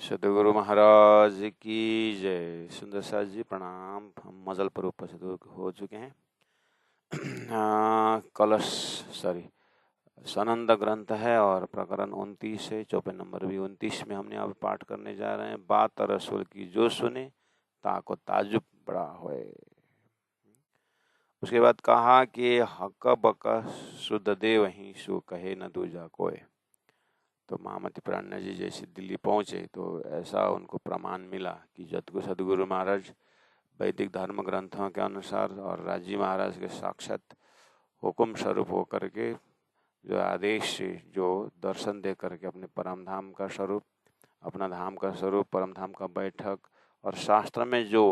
सदगुरु महाराज की जय। सुंदर साथ जी प्रणाम। हम मजलपुर उपस्थित हो चुके हैं। कलश सॉरी सनंद ग्रंथ है और प्रकरण 29 है। चौपन नंबर भी 29 में हमने अब पाठ करने जा रहे हैं। बात रसूल की जो सुने ताको ताजुब बड़ा होए। उसके बाद कहा कि हक बक शुद्ध दे वहीं सो कहे न दूजा कोय। तो महामती प्राणा जी जैसे दिल्ली पहुंचे तो ऐसा उनको प्रमाण मिला कि सदगुरु महाराज वैदिक धर्म ग्रंथों के अनुसार और राजी महाराज के साक्षात हुक्म स्वरूप होकर के जो आदेश से जो दर्शन दे करके अपने परम धाम का स्वरूप, अपना धाम का स्वरूप, परम धाम का बैठक और शास्त्र में जो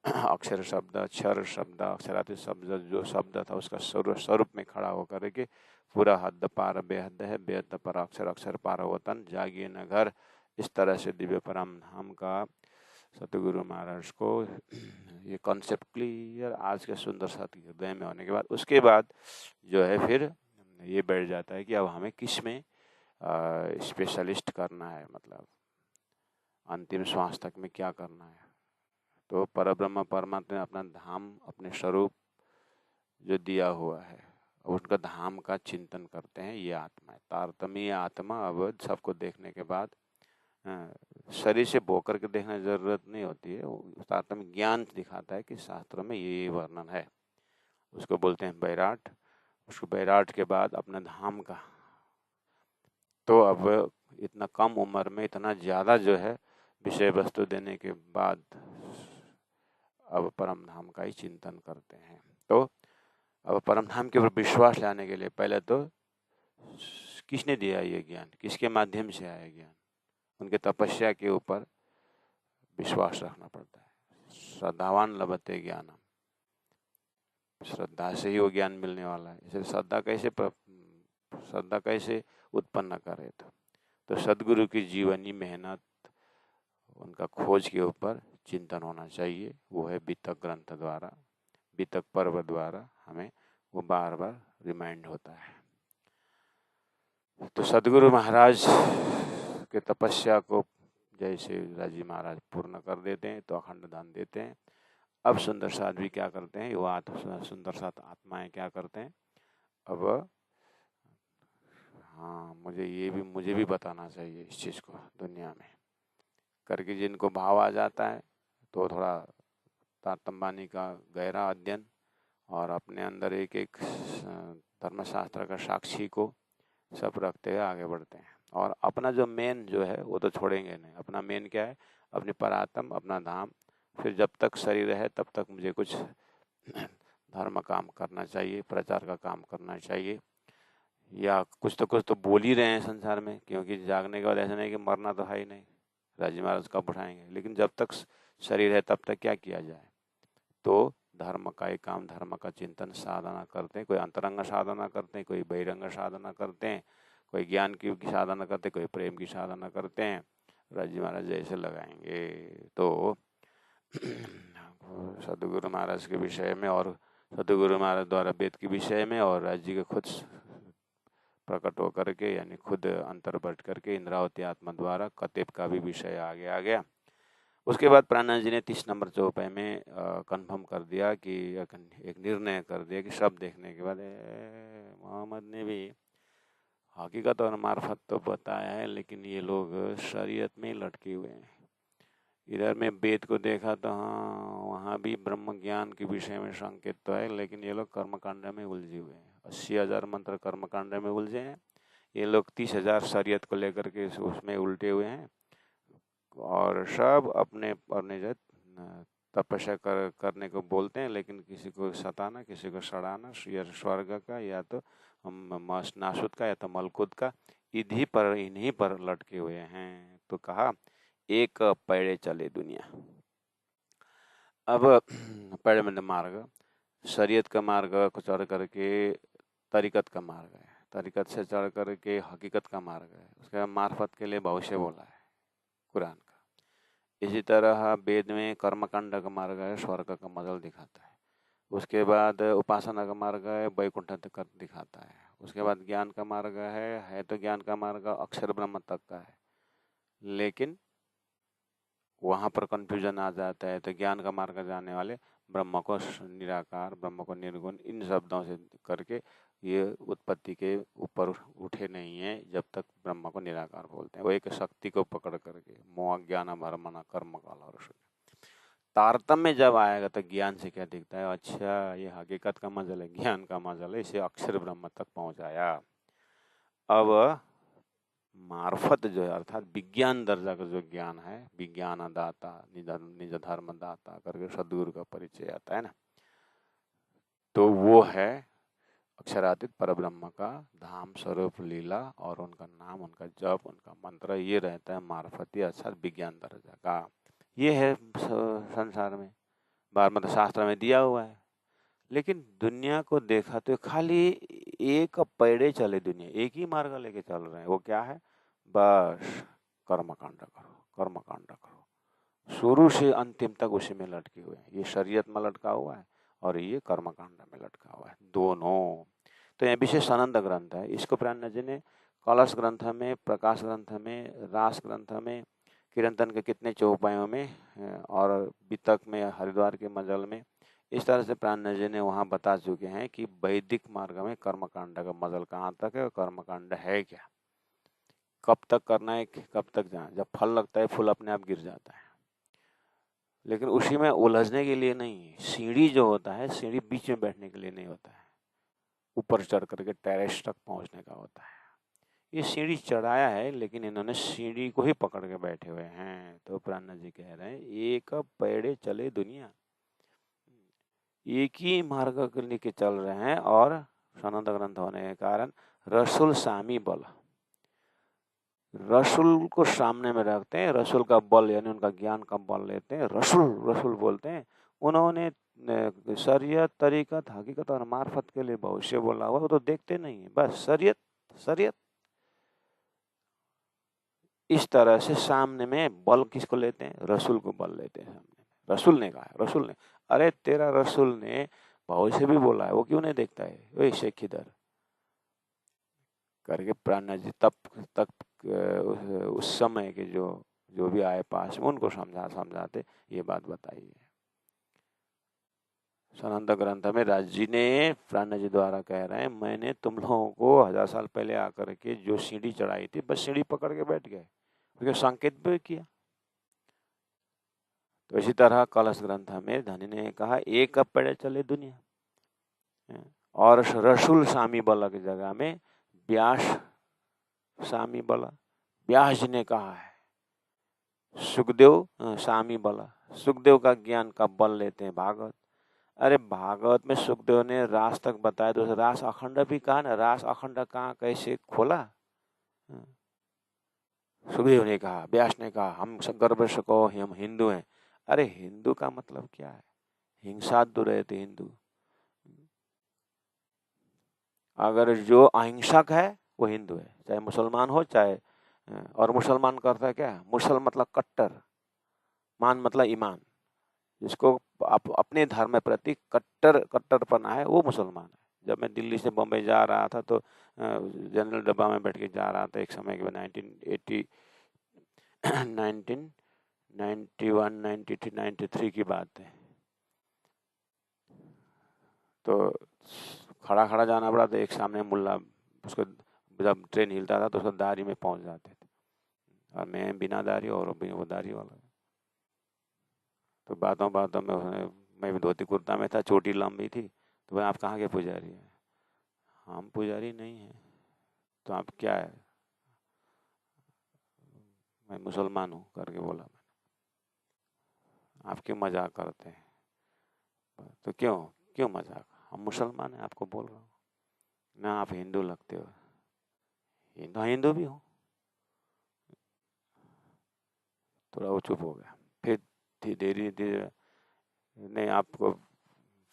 अक्षर शब्द, अक्षर शब्द, अक्षरातीत शब्द जो शब्द था उसका स्वरूप में खड़ा होकर के पूरा हद पार बेहद है, बेहद पर अक्षर, अक्षर पार वतन, जागिए न घर, इस तरह से दिव्य परम धाम का सतगुरु महाराज को ये कॉन्सेप्ट क्लियर आज के सुंदर साथी हृदय में होने के बाद उसके बाद जो है फिर ये बैठ जाता है कि अब हमें किस में स्पेशलिस्ट करना है, मतलब अंतिम श्वास तक में क्या करना है। तो परब्रह्म परमात्मा ने अपना धाम, अपने स्वरूप जो दिया हुआ है उनका धाम का चिंतन करते हैं। ये आत्मा है, तारतम्य आत्मा। अब सबको देखने के बाद शरीर से बोकर के देखने की जरूरत नहीं होती है। तारतम्य ज्ञान दिखाता है कि शास्त्र में ये वर्णन है, उसको बोलते हैं बैराट। उसको बैराट के बाद अपने धाम का, तो अब इतना कम उम्र में इतना ज़्यादा जो है विषय वस्तु देने के बाद अब परम धाम का ही चिंतन करते हैं। तो अब परम धाम के ऊपर विश्वास लाने के लिए पहले तो किसने दिया ये ज्ञान, किसके माध्यम से आया ज्ञान, उनके तपस्या के ऊपर विश्वास रखना पड़ता है। श्रद्धावान लभते ज्ञानम, श्रद्धा से ही वो ज्ञान मिलने वाला है। इसलिए श्रद्धा कैसे उत्पन्न करे, तो सदगुरु की जीवनी मेहनत, उनका खोज के ऊपर चिंतन होना चाहिए। वो है बीतक ग्रंथ द्वारा, बीतक पर्व द्वारा हमें वो बार बार रिमाइंड होता है। तो सदगुरु महाराज के तपस्या को जैसे राजी महाराज पूर्ण कर देते हैं तो अखंड दान देते हैं। अब सुंदर साथ भी क्या करते हैं, वो सुंदर साथ आत्माएं क्या करते हैं। अब हाँ, मुझे भी बताना चाहिए इस चीज़ को दुनिया में करके जिनको भाव आ जाता है तो थोड़ा तारतम्बानी का गहरा अध्ययन और अपने अंदर एक एक धर्मशास्त्र का साक्षी को सब रखते हुए आगे बढ़ते हैं। और अपना जो मेन जो है वो तो छोड़ेंगे नहीं। अपना मेन क्या है, अपनी परात्म, अपना धाम। फिर जब तक शरीर है तब तक मुझे कुछ धर्म काम करना चाहिए, प्रचार का काम करना चाहिए, या कुछ तो बोल ही रहे हैं संसार में, क्योंकि जागने के बाद ऐसा नहीं कि मरना तो है ही नहीं, राजी महाराज कब उठाएंगे। लेकिन जब तक शरीर है तब तक क्या किया जाए, तो धर्म का एक काम, धर्म का चिंतन, साधना करते हैं। कोई अंतरंग साधना करते हैं, कोई बहिरंग साधना करते हैं, कोई ज्ञान की साधना करते हैं, कोई प्रेम की साधना करते हैं। राजी महाराज जैसे लगाएंगे तो सदगुरु महाराज के विषय में और सदगुरु महाराज द्वारा वेद के विषय में और राज्य के खुद प्रकट होकर के, यानी खुद अंतर बढ़ करके इंद्रावती आत्मा द्वारा कतेब का भी विषय आगे आ गया। उसके बाद प्राणा जी ने 30 नंबर चौपाई में कंफर्म कर दिया कि एक निर्णय कर दिया कि सब देखने के बाद मोहम्मद ने भी हकीकत और मार्फत तो बताया है, लेकिन ये लोग शरीयत में ही लटके हुए हैं। इधर में वेद को देखा तो हाँ, वहाँ भी ब्रह्म ज्ञान के विषय में संकेत तो है, लेकिन ये लोग कर्मकांड में उलझे हुए हैं। 80,000 मंत्र कर्मकांड में उलझे हैं, ये लोग 30,000 शरीयत को लेकर के उसमें उल्टे हुए हैं। और सब अपने जो तपस्या करने को बोलते हैं, लेकिन किसी को सताना, किसी को सड़ाना, या स्वर्ग का या तो नासुद का या तो मलकुद का, इन्हीं पर लटके हुए हैं। तो कहा एक पैड़े चले दुनिया। अब पैड़े में मार्ग, शरीयत का मार्ग को चढ़ करके तरीकत का मार्ग है, तरीकत से चढ़ करके हकीकत का मार्ग है, उसके बाद मार्फत के लिए भविष्य बोला है कुरान का। इसी तरह वेद में कर्मकांड का मार्ग है, स्वर्ग का मजल दिखाता है। उसके बाद उपासना का मार्ग है, वैकुंठ तक दिखाता है। उसके बाद ज्ञान का मार्ग है तो ज्ञान का मार्ग अक्षर ब्रह्म तक का है, लेकिन वहाँ पर कंफ्यूजन आ जाता है। तो ज्ञान का मार्ग जाने वाले ब्रह्म को निराकार, ब्रह्म को निर्गुण, इन शब्दों से करके ये उत्पत्ति के ऊपर उठे नहीं है जब तक ब्रह्म को निराकार बोलते हैं। वो एक शक्ति को पकड़ करके मोह ज्ञान भरमना कर्म काल और तारतम्य जब आएगा तो ज्ञान से क्या दिखता है, अच्छा ये हकीकत का मजल है, ज्ञान का मजल है, इसे अक्षर ब्रह्म तक पहुंचाया। अब मार्फत जो है अर्थात विज्ञान दर्जा का जो ज्ञान है, विज्ञान दाता निज धर्म दाता करके सदगुरु का परिचय आता है ना, तो वो है अक्षरातीत परब्रह्म का धाम स्वरूप लीला और उनका नाम, उनका जप, उनका मंत्र, ये रहता है मार्फती अर्थात विज्ञान दर्जा का। ये है संसार में मतलब शास्त्र में दिया हुआ है। लेकिन दुनिया को देखा तो खाली एक पैड़े चले, दुनिया एक ही मार्ग लेके चल रहे हैं। वो क्या है, बस कर्मकांड करो, कर्मकांड करो, शुरू से अंतिम तक उसी में लटके हुए हैं। ये शरीयत में लटका हुआ है और ये कर्मकांड में लटका हुआ है, दोनों। तो यह विशेष आनंद ग्रंथ है। इसको प्राण जी ने कलश ग्रंथ में, प्रकाश ग्रंथ में, रास ग्रंथ में, किरंतन के कितने चौपायों में और वितक में, हरिद्वार के मजल में, इस तरह से प्राण जी ने वहाँ बता चुके हैं कि वैदिक मार्ग में कर्मकांड का मजल कहाँ तक है और कर्मकांड है क्या, कब तक करना है, कब तक जाना। जब फल लगता है फूल अपने आप गिर जाता है, लेकिन उसी में उलझने के लिए नहीं। सीढ़ी जो होता है, सीढ़ी बीच में बैठने के लिए नहीं होता है, ऊपर चढ़ करके टेरेस तक पहुंचने का होता है। ये सीढ़ी चढ़ाया है लेकिन इन्होंने सीढ़ी को ही पकड़ के बैठे हुए हैं। तो प्राण जी कह रहे हैं एक पैड़े चले दुनिया, एक ही मार्ग को लेके चल रहे हैं। और सनंद ग्रंथ होने के कारण रसूल सामी बल, रसूल को सामने में रखते हैं, रसूल का बल यानी उनका ज्ञान का बल लेते हैं, रसूल रसूल बोलते हैं। उन्होंने शरीयत, तरीकत, हकीकत और मार्फत के लिए भविष्य बोला हुआ, वो तो देखते नहीं है, बस शरीयत शरीयत। इस तरह से सामने में बल किसको लेते हैं, रसूल को बल लेते हैं सामने में। रसूल ने कहा, रसूल ने, अरे तेरा रसूल ने भविष्य भी बोला है, वो क्यों नहीं देखता है, वही शेख इधर करके प्राण जी तब तक उस समय के जो भी आए पास में उनको समझाते ये बात बताई है। सनंद ग्रंथ में राज जी ने प्राण जी द्वारा कह रहे हैं, मैंने तुम लोगों को 1000 साल पहले आकर के जो सीढ़ी चढ़ाई थी, बस सीढ़ी पकड़ के बैठ गए, क्योंकि संकेत भी किया। तो इसी तरह कलश ग्रंथ में धनी ने कहा एक अब पड़े चले दुनिया, और रसूल सामी बला की जगह में व्यास सामी बला, व्यास जी ने कहा है। सुखदेव सामी बला, सुखदेव का ज्ञान का बल लेते हैं भागवत। अरे भागवत में सुखदेव ने रास तक बताया, तो रास अखंड भी कहा ना, रास अखंड कहाँ कैसे खोला, सुखदेव ने कहा, व्यास ने कहा, हम गर्भ से कहो हम हिंदू हैं। अरे हिंदू का मतलब क्या है, हिंसा दूर रहते हिंदू। अगर जो अहिंसक है वो हिंदू है, चाहे मुसलमान हो चाहे, और मुसलमान करता है क्या, मुसल मतलब कट्टर, मान मतलब ईमान, जिसको अपने धर्म के प्रति कट्टरपना है, वो मुसलमान है। जब मैं दिल्ली से बम्बई जा रहा था तो जनरल डब्बा में बैठ के जा रहा था, एक समय के 1980 1991 92 93 की बात है। तो खड़ा खड़ा जाना पड़ा, तो एक सामने मुल्ला, उसको जब ट्रेन हिलता था तो उसको दाढ़ी में पहुंच जाते थे, और मैं बिना दाढ़ी और वो दाढ़ी वाला। तो बातों बातों में मैं भी धोती कुर्ता में था, चोटी लंबी थी, तो भाई आप कहाँ के पुजारी हैं, हम पुजारी नहीं हैं, तो आप क्या है, मैं मुसलमान हूँ करके बोला। आप क्यों मजाक करते हैं, तो क्यों क्यों मजाक, हम मुसलमान हैं, आपको बोल रहा हूँ ना, आप हिंदू लगते हो। हिंदू भी हूँ। थोड़ा वो चुप हो गया, फिर धीरे धीरे, नहीं आपको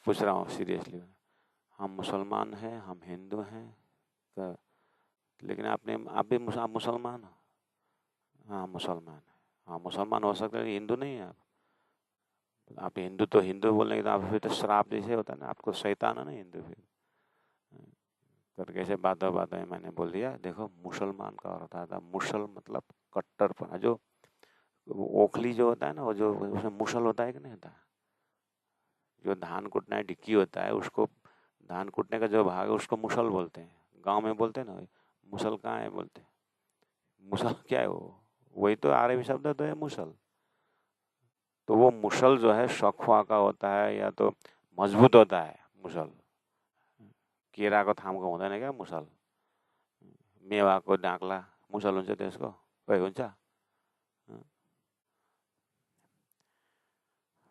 पूछ रहा हूँ सीरियसली, हम मुसलमान हैं, हम हिंदू हैं, लेकिन आप भी मुसलमान हो, हाँ मुसलमान है, हाँ मुसलमान हो सकते हैं, हिंदू नहीं है आप हिंदू, तो हिंदू बोलने के तो आप फिर तो श्राप जैसे होता है ना, आपको शैतान है ना हिंदू फिर करके। ऐसे बातों बातों में मैंने बोल दिया, देखो मुसलमान का अर्थ आता है, मुसल मतलब कट्टरपना, जो ओखली जो होता है ना, वो जो उसमें मुसल होता है कि नहीं होता, जो धान कूटना है डिक्की होता है, उसको धान कूटने का जो भाग है उसको मुसल बोलते हैं। गांव में बोलते हैं ना, मुसल कहाँ है बोलते हैं। मुसल क्या है वो, वही तो अरबी शब्द तो है मुसल। तो वो मुसल जो है शौखवा का होता है या तो मजबूत होता है मुसल। केराको थामको हुँदैन क्या मुसल, मेवाको डाँक्ला मुसल हुन्छ त्यसको, खोइ हुन्छ।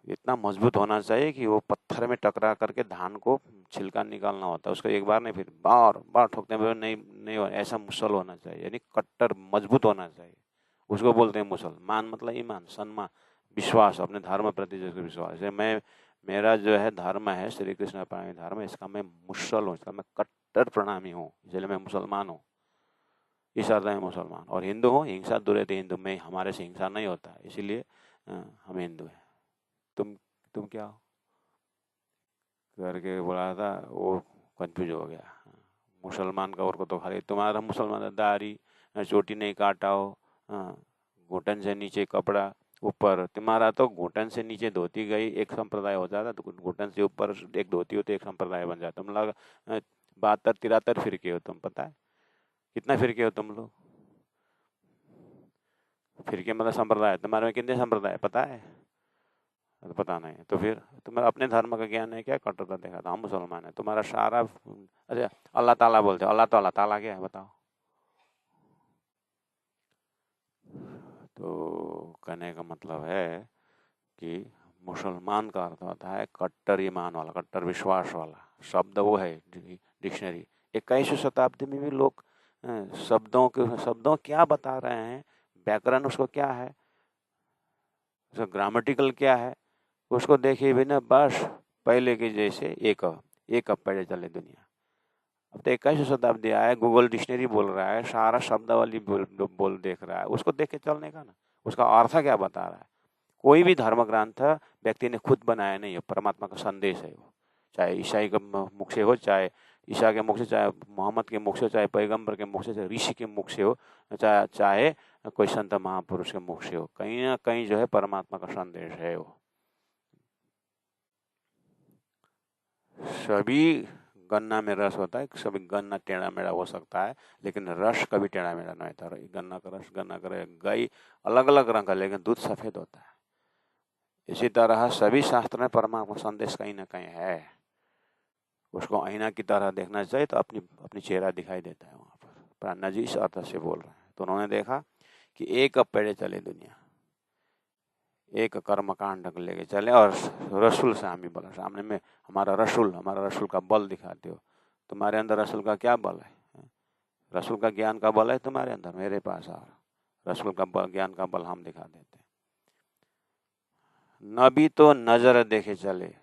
इतना मजबूत होना चाहिए कि वो पत्थर में टकरा करके धान को छिलका निकालना होता है, उसको एक बार नहीं फिर बार बार ठोकने में नहीं हो, ऐसा मुसल होना चाहिए, यानी कट्टर मजबूत होना चाहिए। उसको बोलते हैं मुसल। मान मतलब ईमान, सम्मान, विश्वास, अपने धर्म प्रति जिसको विश्वास है। मेरा जो है धर्म है श्री कृष्ण प्राणी धर्म, इसका मैं मुसल हूँ, इसका मैं कट्टर प्रणामी हूँ, इसलिए मैं मुसलमान हूँ। इस अर्थ में मुसलमान। और हिंदू हूँ, हिंसा दूर थे हिंदू में, हमारे से हिंसा नहीं होता, इसीलिए हम हिंदू हैं। तुम क्या हो करके बोला था, वो कंफ्यूज हो गया। मुसलमान का और को तो खाली तुम्हारा मुसलमान दाढ़ी चोटी नहीं काटा हो, घुटन से नीचे कपड़ा ऊपर, तुम्हारा तो घुटन से नीचे धोती गई एक संप्रदाय हो जाता, तो घुटन से ऊपर एक धोती हो तो एक संप्रदाय बन जाता। तुम लोग 72-73 फिरके हो, तुम पता है कितना फिरके हो तुम लोग? फिरके मतलब संप्रदाय, तुम्हारे में कितने संप्रदाय पता है? तो पता नहीं, तो फिर तुम्हारा अपने धर्म का ज्ञान है क्या? कट्टरता देखा था, हम मुसलमान है, तुम्हारा सारा। अच्छा, अल्लाह ताला बोलते हो, अल्लाह तो अल्लाह ताला क्या है बताओ? तो कहने का मतलब है कि मुसलमान का अर्थ होता है कट्टर ईमान वाला, कट्टर विश्वास वाला। शब्द वो है डिक्शनरी। 21वीं शताब्दी में भी लोग शब्दों क्या बता रहे हैं, व्याकरण उसको क्या है, उसका ग्रामेटिकल क्या है, उसको देखिए भी ना, बस पहले के जैसे एक पहले चले दुनिया। अब तो 21वीं शताब्दी आया, गूगल डिक्शनरी बोल रहा है, सारा शब्दावली बोल देख रहा है, उसको देख के चलने का ना, उसका अर्थ क्या बता रहा है। कोई भी धर्म ग्रंथ व्यक्ति ने खुद बनाया नहीं है, परमात्मा का संदेश है वो। चाहे ईसाई के मुख से हो, चाहे ईसा के मुख से, चाहे मोहम्मद के मुख से, चाहे पैगंबर के मुख से, चाहे ऋषि के मुख से हो, चाहे कोई संत महापुरुष के मुख से हो, कहीं ना कहीं जो है परमात्मा का संदेश है वो। सभी गन्ना में रस होता है, सभी गन्ना टेढ़ा मेढ़ा हो सकता है, लेकिन रस कभी टेढ़ा मेढ़ा नहीं होता। गन्ना का रस, गन्ना का गाय अलग अलग रंग का, लेकिन दूध सफेद होता है। इसी तरह सभी शास्त्र में परमात्मा संदेश कहीं ना कहीं है। उसको आईना की तरह देखना चाहिए तो अपनी अपनी चेहरा दिखाई देता है वहाँ पर। प्राणा जी इस अर्थ से बोल रहे हैं। तो उन्होंने देखा कि एक पेड़े चले दुनिया, एक कर्मकांड लेके चले, और रसूल से हमें बोला, सामने में हमारा रसूल का बल दिखाते हो। तुम्हारे अंदर रसूल का क्या बल है? रसूल का ज्ञान का बल है तुम्हारे अंदर, मेरे पास आ रसूल का बल, ज्ञान का बल हम दिखा देते हैं। नबी तो नजर देखे चले,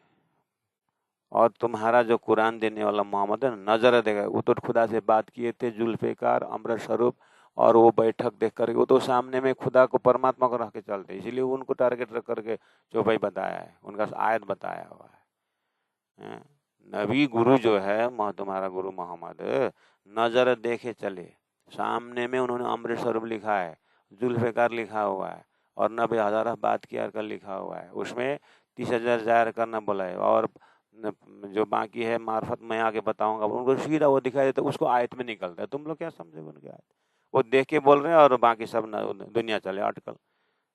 और तुम्हारा जो कुरान देने वाला मोहम्मद है ना, नजर देखा, वो तो खुदा से बात किए थे, जुल्फिकार, अमृत स्वरूप, और वो बैठक देख करके वो तो सामने में खुदा को, परमात्मा को रख के चलते, इसीलिए उनको टारगेट रख करके जो भाई बताया है, उनका आयत बताया हुआ है। नबी गुरु जो है, तुम्हारा गुरु मोहम्मद, नजर देखे चले, सामने में उन्होंने अमृत स्वरूप लिखा है, जुल्फिकार लिखा हुआ है, और 90,000 बात किया कर लिखा हुआ है, उसमें 30,000 जाहिर करना बोला है, और जो बाकी है मार्फत मैं आगे बताऊंगा, उनको सीधा वो दिखाई देता है, उसको आयत में निकलता है। तुम लोग क्या समझे उनकी आयत? वो देख के बोल रहे हैं, और बाकी सब दुनिया चले अटकल,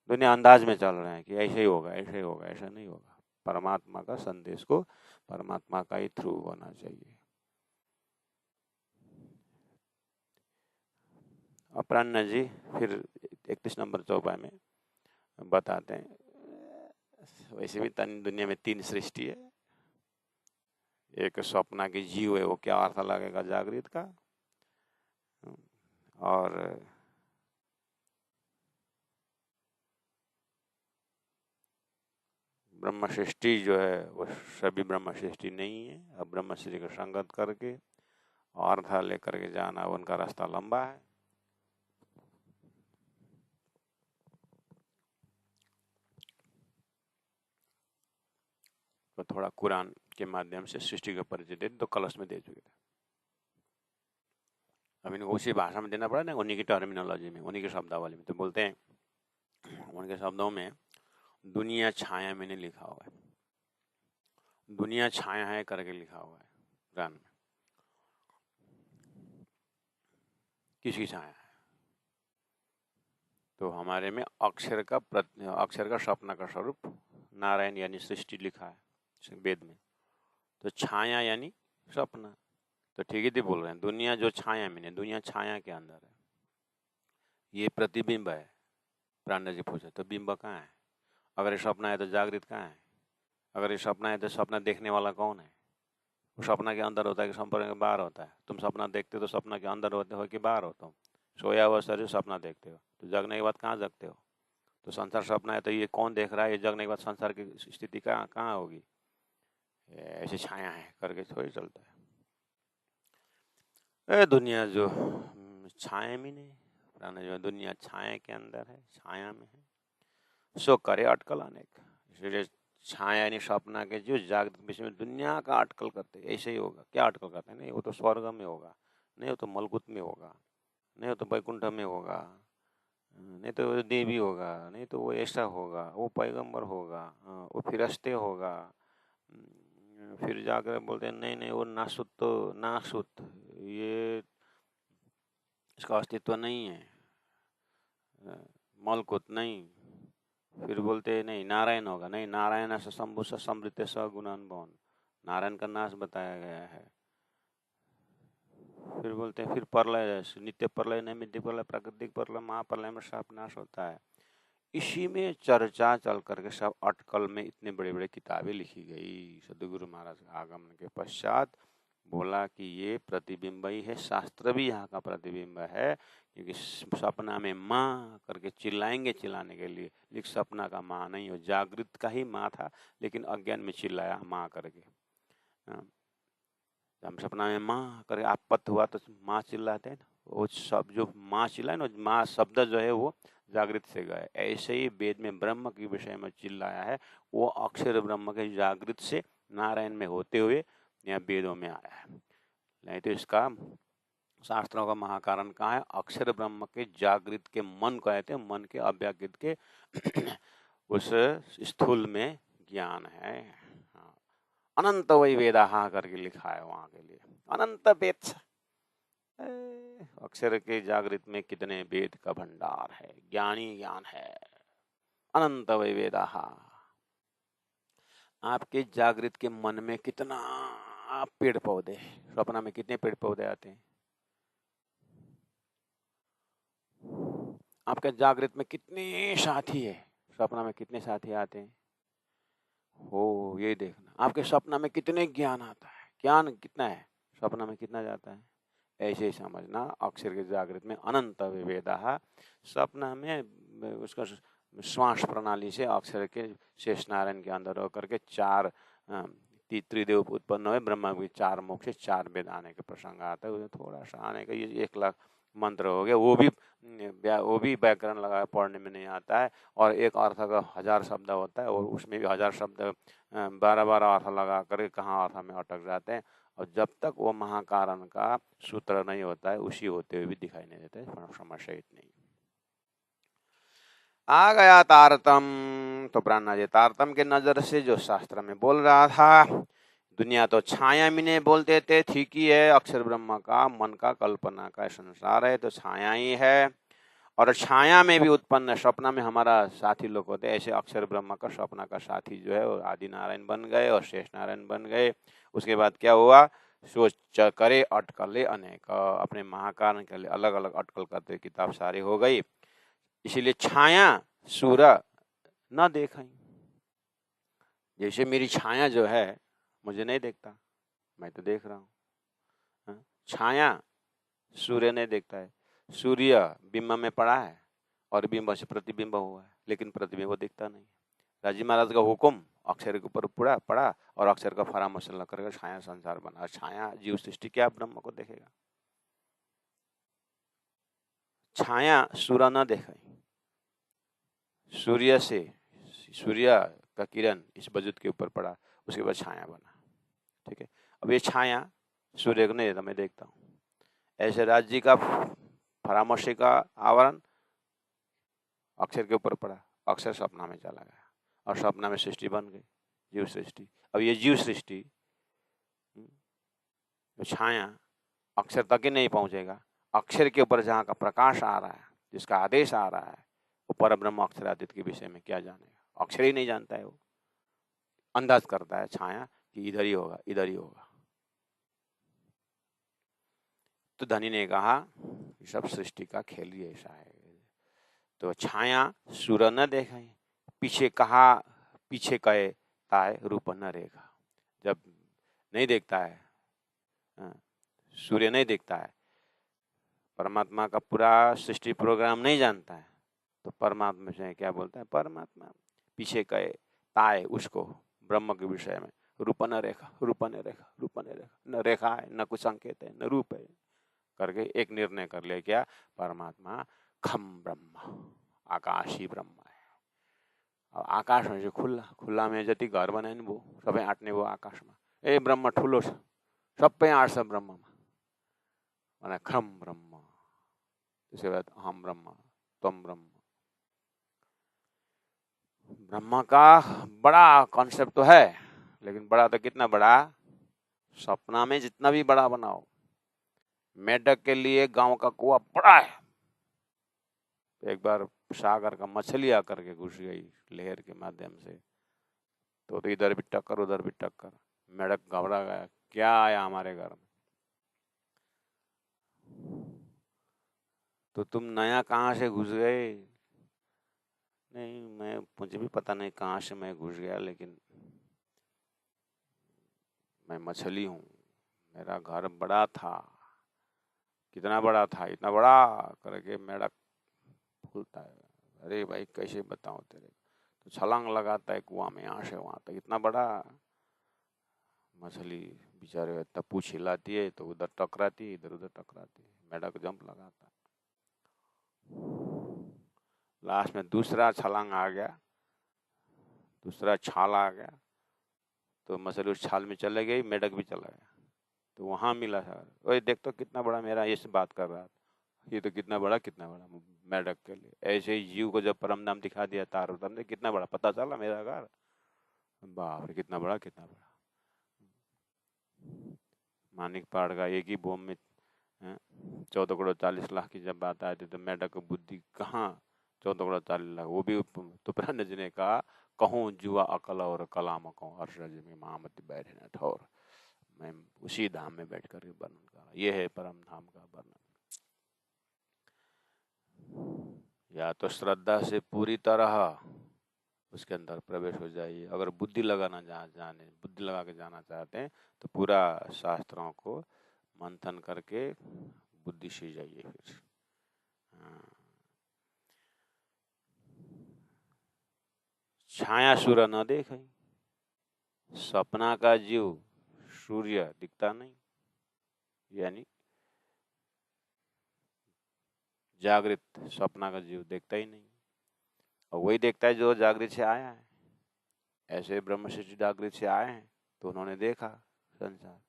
दुनिया अंदाज में चल रहे हैं कि ऐसे ही होगा, ऐसे ही होगा, ऐसा नहीं होगा। परमात्मा का संदेश को परमात्मा का ही थ्रू होना चाहिए। अपरान्ना जी फिर 31 नंबर चौपाई में बताते हैं, वैसे भी दुनिया में 3 सृष्टि है। एक स्वप्न की जीव है, वो क्या अर्थ लगेगा जागृत का, और ब्रह्म सृष्टि जो है वो सभी ब्रह्म सृष्टि नहीं है। अब ब्रह्म सृष्टि का संगत करके अर्थ लेकर के जाना, उनका रास्ता लंबा है। तो थोड़ा कुरान के माध्यम से सृष्टि का परिचय दे, तो कलश में दे चुके थे। अब इनको उसी भाषा में देना पड़ा ना, उन्हीं की टर्मिनोलॉजी में, उन्हीं की शब्दावली में। तो बोलते हैं उनके शब्दों में दुनिया छाया मैंने लिखा हुआ है, दुनिया छाया है करके लिखा हुआ है ज्ञान में। किसकी छाया है? तो हमारे में अक्षर का स्वप्न का स्वरूप नारायण यानी सृष्टि लिखा है वेद में। तो छाया यानी स्वप्न। तो ठीक ही बोल रहे हैं, दुनिया जो छाया मैंने, दुनिया छाया के अंदर है, ये प्रतिबिंब है। प्राण जी पूछे तो बिंब कहाँ है? अगर ये स्वप्न है तो जागृत कहाँ है? अगर ये सपना है तो सपना देखने वाला कौन है? वो सपना के अंदर होता है कि संपर्क के बाहर होता है? तुम सपना देखते हो तो सपना के अंदर होते हो कि बाहर होते हो? सोया हुआ शरीर सपना देखते हो, तो जगने के बाद कहाँ जगते हो? तो संसार सपना है तो ये कौन देख रहा है? ये जगने के बाद संसार की स्थिति कहाँ कहाँ होगी? ऐसी छाया है करके थोड़ी चलता है। दुनिया जो छाया में नहीं, प्राण जो दुनिया छाया के अंदर है, छाया में है, सो करे अटकल अनेक। इसलिए छाया यानी सपना के जो जागृत विषय में दुनिया का अटकल करते, ऐसे ही होगा। क्या अटकल करते हैं? नहीं वो तो स्वर्ग में होगा, नहीं वो तो मलकुत में होगा, नहीं वो तो वैकुंठ में होगा, नहीं तो वो देवी होगा, नहीं तो वो ऐसा होगा, वो पैगंबर होगा, वो फिरस्ते होगा। फिर जाकर बोलते हैं नहीं नहीं वो नासुत, तो नासुत ये इसका अस्तित्व नहीं है, मलकुत नहीं। फिर बोलते नहीं नारायण होगा, नहीं नारायण से शंभु से समृत सगुणान भवन, नारायण का नाश बताया गया है। फिर बोलते हैं फिर प्रलय, नित्य प्रलय, नैमित्तिक प्रलय, प्राकृतिक प्रलय, महाप्रलय में सब नाश होता है। इसी में चर्चा चल करके सब अटकल में इतने बड़े बड़े किताबें लिखी गई। सदगुरु महाराज के आगमन के पश्चात बोला कि ये प्रतिबिंब ही है, शास्त्र भी यहाँ का प्रतिबिंब है। क्योंकि सपना में माँ करके चिल्लाएंगे चिल्लाने के लिए, लेकिन सपना का माँ नहीं हो, जागृत का ही माँ था, लेकिन अज्ञान में चिल्लाया माँ करके। हम सपना में माँ करके आपत्त हुआ तो माँ चिल्लाते हैं, वो सब जो माँ चिल्लाए ना, माँ शब्द जो है वो जागृत से गए। ऐसे ही वेद में ब्रह्म के विषय में चिल्लाया है, वो अक्षर ब्रह्म के जागृत से नारायण में होते हुए यहाँ वेदों में आया है। नहीं तो इसका शास्त्रों का महाकारण कहाँ है? अक्षर ब्रह्म के जागृत के मन कहते हैं, मन के अव्याकृत के उस स्थूल में ज्ञान है। अनंत वही वेदा करके लिखा है वहां के लिए, अनंत वेद। अक्षर के जागृत में कितने वेद का भंडार है, ज्ञानी ज्ञान है। अनंत वही वेदा। आपके जागृत के मन में कितना पेड़ पौधे, सपना में कितने पेड़ पौधे आते हैं? आपके जागृत में कितने साथी है, सपना में कितने साथी आते हैं? हो ये देखना, आपके सपना में कितने ज्ञान आता है, ज्ञान कितना है, सपना में कितना जाता है। ऐसे ही समझना, अक्षर के जागृत में अनंत विवेदा, सपना में उसका श्वास प्रणाली से अक्षर के शेष नारायण के अंदर होकर के चार त्रिदेव उत्पन्न हुए, ब्रह्मा के चार मुख से चार वेद आने के प्रसंग आता है। उसे थोड़ा सा आने का, ये 1 लाख मंत्र हो गया, वो भी व्याकरण लगा पढ़ने में नहीं आता है। और एक अर्थ का 1000 शब्द होता है, और उसमें भी 1000 शब्द 12 अर्थ लगा करके कहाँ अर्थ में अटक जाते हैं। और जब तक वो महाकारण का सूत्र नहीं होता है, उसी होते हुए भी दिखाई नहीं देते, समस्या इतनी। आ गया तारतम। तो प्राणनाथ जी तारतम के नजर से जो शास्त्र में बोल रहा था, दुनिया तो छाया में नहीं बोलते थे, ठीक ही है, अक्षर ब्रह्म का मन का कल्पना का संसार है, तो छाया ही है। और छाया में भी उत्पन्न सपना में हमारा साथी लोग होते हैं, ऐसे अक्षर ब्रह्म का सपना का साथी जो है वो आदि नारायण बन गए और शेष नारायण बन गए। उसके बाद क्या हुआ? सोच करे अटकले अनेक, अपने महाकारण के लिए अलग अलग अटकल करते किताब सारी हो गई। इसीलिए छाया सूर्य न देखाई। जैसे मेरी छाया जो है मुझे नहीं देखता, मैं तो देख रहा हूँ। छाया सूर्य नहीं देखता है, सूर्य बिंब में पड़ा है और बिंब से प्रतिबिंब हुआ है, लेकिन प्रतिबिंब दिखता नहीं। राजी महाराज का हुक्म अक्षर के ऊपर पड़ा और अक्षर का परामर्श करके छाया संसार बना। छाया जीव सृष्टि क्या ब्रह्म को देखेगा? छाया सूर्य न देखाई, सूर्य से सूर्य का किरण इस वजूद के ऊपर पड़ा, उसके बाद छाया बना। ठीक है, अब ये छाया सूर्य को नहीं देता, मैं देखता हूँ। ऐसे राज्य का परामर्श का आवरण अक्षर के ऊपर पड़ा, अक्षर सपना में चला गया और सपना में सृष्टि बन गई, जीव सृष्टि। अब ये जीव सृष्टि छाया अक्षर तक ही नहीं पहुंचेगा। अक्षर के ऊपर जहाँ का प्रकाश आ रहा है, जिसका आदेश आ रहा है, वो परब्रह्म अक्षरातीत के विषय में क्या जानेगा? अक्षर ही नहीं जानता है। वो अंदाज करता है छाया कि इधर ही होगा, इधर ही होगा। तो धनी ने कहा सब सृष्टि का खेल ही ऐसा है। तो छाया सूर न देखे, पीछे कहा, पीछे कहे ताय रूप न रेखा। जब नहीं देखता है, सूर्य नहीं देखता है, परमात्मा का पूरा सृष्टि प्रोग्राम नहीं जानता है, तो परमात्मा से क्या बोलता है? परमात्मा पीछे कहे ताय, उसको ब्रह्म के विषय में रूप न रेखा, रूप न रेखा, रूप न रेखा, न रेखा है, न कुछ संकेत है, न रूप है, करके एक निर्णय कर ले क्या? परमात्मा खम ब्रह्म, आकाशी ब्रह्म है। और आकाश में खुल्ला खुल्ला में जति घर बनाए वो सबै आँट्ने वो आकाशमा। ए ब्रह्म ठुलो छ, सबै आँट्छ ब्रह्ममा, माने खम ब्रह्म। त्यसके बाद हम ब्रह्म, तम ब्रह्म। ब्रह्म का बड़ा कॉन्सेप्ट तो है, लेकिन बड़ा तो कितना बड़ा? सपना में जितना भी बड़ा बनाओ। मेढक के लिए गांव का कुआं बड़ा है। एक बार सागर का मछली आकर के घुस गई लहर के माध्यम से, तो इधर भी टक्कर उधर भी टक्कर। मेढक घबरा गया, क्या आया हमारे घर में? तो तुम नया कहाँ से घुस गए? नहीं, मुझे भी पता नहीं कहाँ से मैं घुस गया, लेकिन मैं मछली हूँ। मेरा घर बड़ा था। कितना बड़ा था? इतना बड़ा करके मेढक फूलता है। अरे भाई कैसे बताऊं तेरे? तो छलांग लगाता है कुआं में, यहाँ से वहां तक, इतना बड़ा। मछली बेचारे इतना पूछ हिलाती है तो उधर टकराती है, इधर उधर टकराती है। मेढक जंप लगाता है। लास्ट में दूसरा छलांग आ गया, दूसरा छाल आ गया, तो मछली उस छाल में चले गई, मेढक भी चला गया। तो वहां मिला था, ओए देख तो कितना बड़ा, मेरा ये बात कर रहा था, ये तो कितना बड़ा मेढक के लिए। ऐसे ही जीव को जब परम धाम दिखा दिया तारों ने, कितना बड़ा पता चला मेरा घर। बाप रे, कितना बड़ा, कितना बड़ा। मानिक पहाड़ का एक ही बम में 14 करोड़ 40 लाख की जब बात आई थी, तो मेढक की बुद्धि कहाँ 14 करोड़ 40 लाख। वो भी तो प्राण जी ने कहा, कहूँ जुआ अकल और कलाम कहूँ हर्षराज में महामति बैठे न ठौर। मैं उसी धाम में बैठ कर वर्णन कर रहा। ये है परम धाम का वर्णन। या तो श्रद्धा से पूरी तरह उसके अंदर प्रवेश हो जाइए। अगर बुद्धि लगाना बुद्धि लगा के जाना चाहते हैं तो पूरा शास्त्रों को मंथन करके बुद्धि से जाइए। फिर छाया सूर्य न देखे, सपना का जीव सूर्य दिखता नहीं, यानी जागृत सपना का जीव देखता ही नहीं, और वही देखता है जो जागृत से आया है। ऐसे ब्रह्म सृष्टि जागृत से आए हैं तो उन्होंने देखा संसार,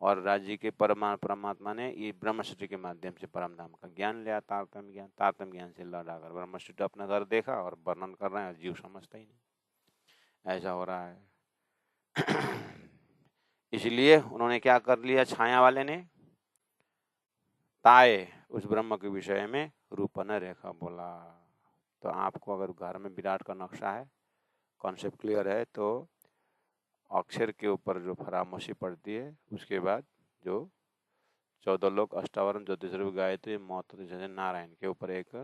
और राज्य के परमात्मा ने ये ब्रह्म सृष्टि के माध्यम से परम धाम का ज्ञान लिया, तारतम्य ज्ञान से लड़ाकर ब्रह्म सृष्टि अपना घर देखा और वर्णन कर रहे हैं, जीव समझता ही नहीं। ऐसा हो रहा है। इसलिए उन्होंने क्या कर लिया, छाया वाले ने ताए उस ब्रह्म के विषय में रूप न रेखा बोला। तो आपको अगर घर में विराट का नक्शा है, कॉन्सेप्ट क्लियर है, तो अक्षर के ऊपर जो फरामोशी पड़ती है, उसके बाद जो 14 लोग अष्टावरण ज्योतिष रूप गायत्री मौत जैसे नारायण के ऊपर एक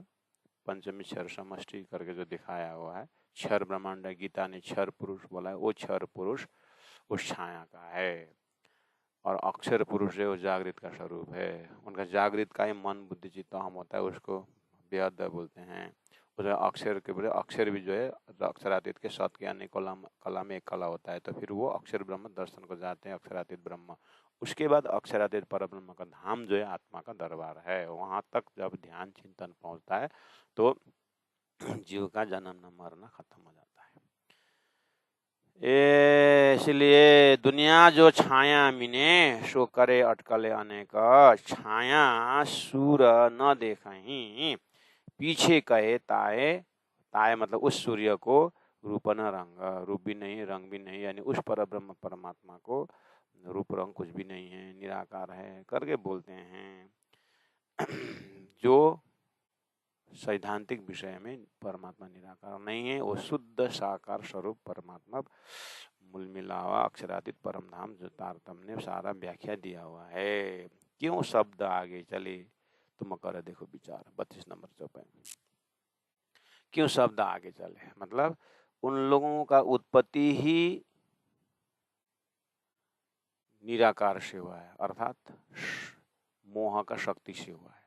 पंचमी क्षर समष्टि करके जो दिखाया हुआ है, क्षर ब्रह्मांड, गीता ने क्षर पुरुष बोला है, वो क्षर पुरुष उस छाया का है, और अक्षर पुरुष है वो जागृत का स्वरूप है। उनका जागृत का ही मन बुद्धि चित्त हम होता है, उसको बेहद बोलते हैं। उसमें अक्षर के बड़े अक्षर भी जो है अक्षरातीत के सत के अन्य कला में एक कला होता है, तो फिर वो अक्षर ब्रह्म दर्शन को जाते हैं, अक्षरातीत ब्रह्म। उसके बाद अक्षरातीत पर ब्रह्म का धाम जो है आत्मा का दरबार है, वहां तक जब ध्यान चिंतन पहुंचता है तो जीव का जन्म न मरना खत्म हो जाता है। इसलिए दुनिया जो छाया मिने सो करे अटकले अनेक, छाया सूर न देखहीं, पीछे कहे ताए ताय मतलब उस सूर्य को रूप न रंग, रूप भी नहीं रंग भी नहीं, यानी उस परब्रह्म परमात्मा को रूप रंग कुछ भी नहीं है, निराकार है करके बोलते हैं। जो सैद्धांतिक विषय में परमात्मा निराकार नहीं है, वो शुद्ध साकार स्वरूप परमात्मा मूल मिला हुआ अक्षरातीत परम धाम, जो तारतम्य ने सारा व्याख्या दिया हुआ है। क्यों शब्द आगे चले, तुम कर देखो विचार 32 नंबर चौपाई में। क्यों शब्द आगे चले, मतलब उन लोगों का उत्पत्ति ही निराकार से हुआ है, अर्थात मोह का शक्ति से हुआ है।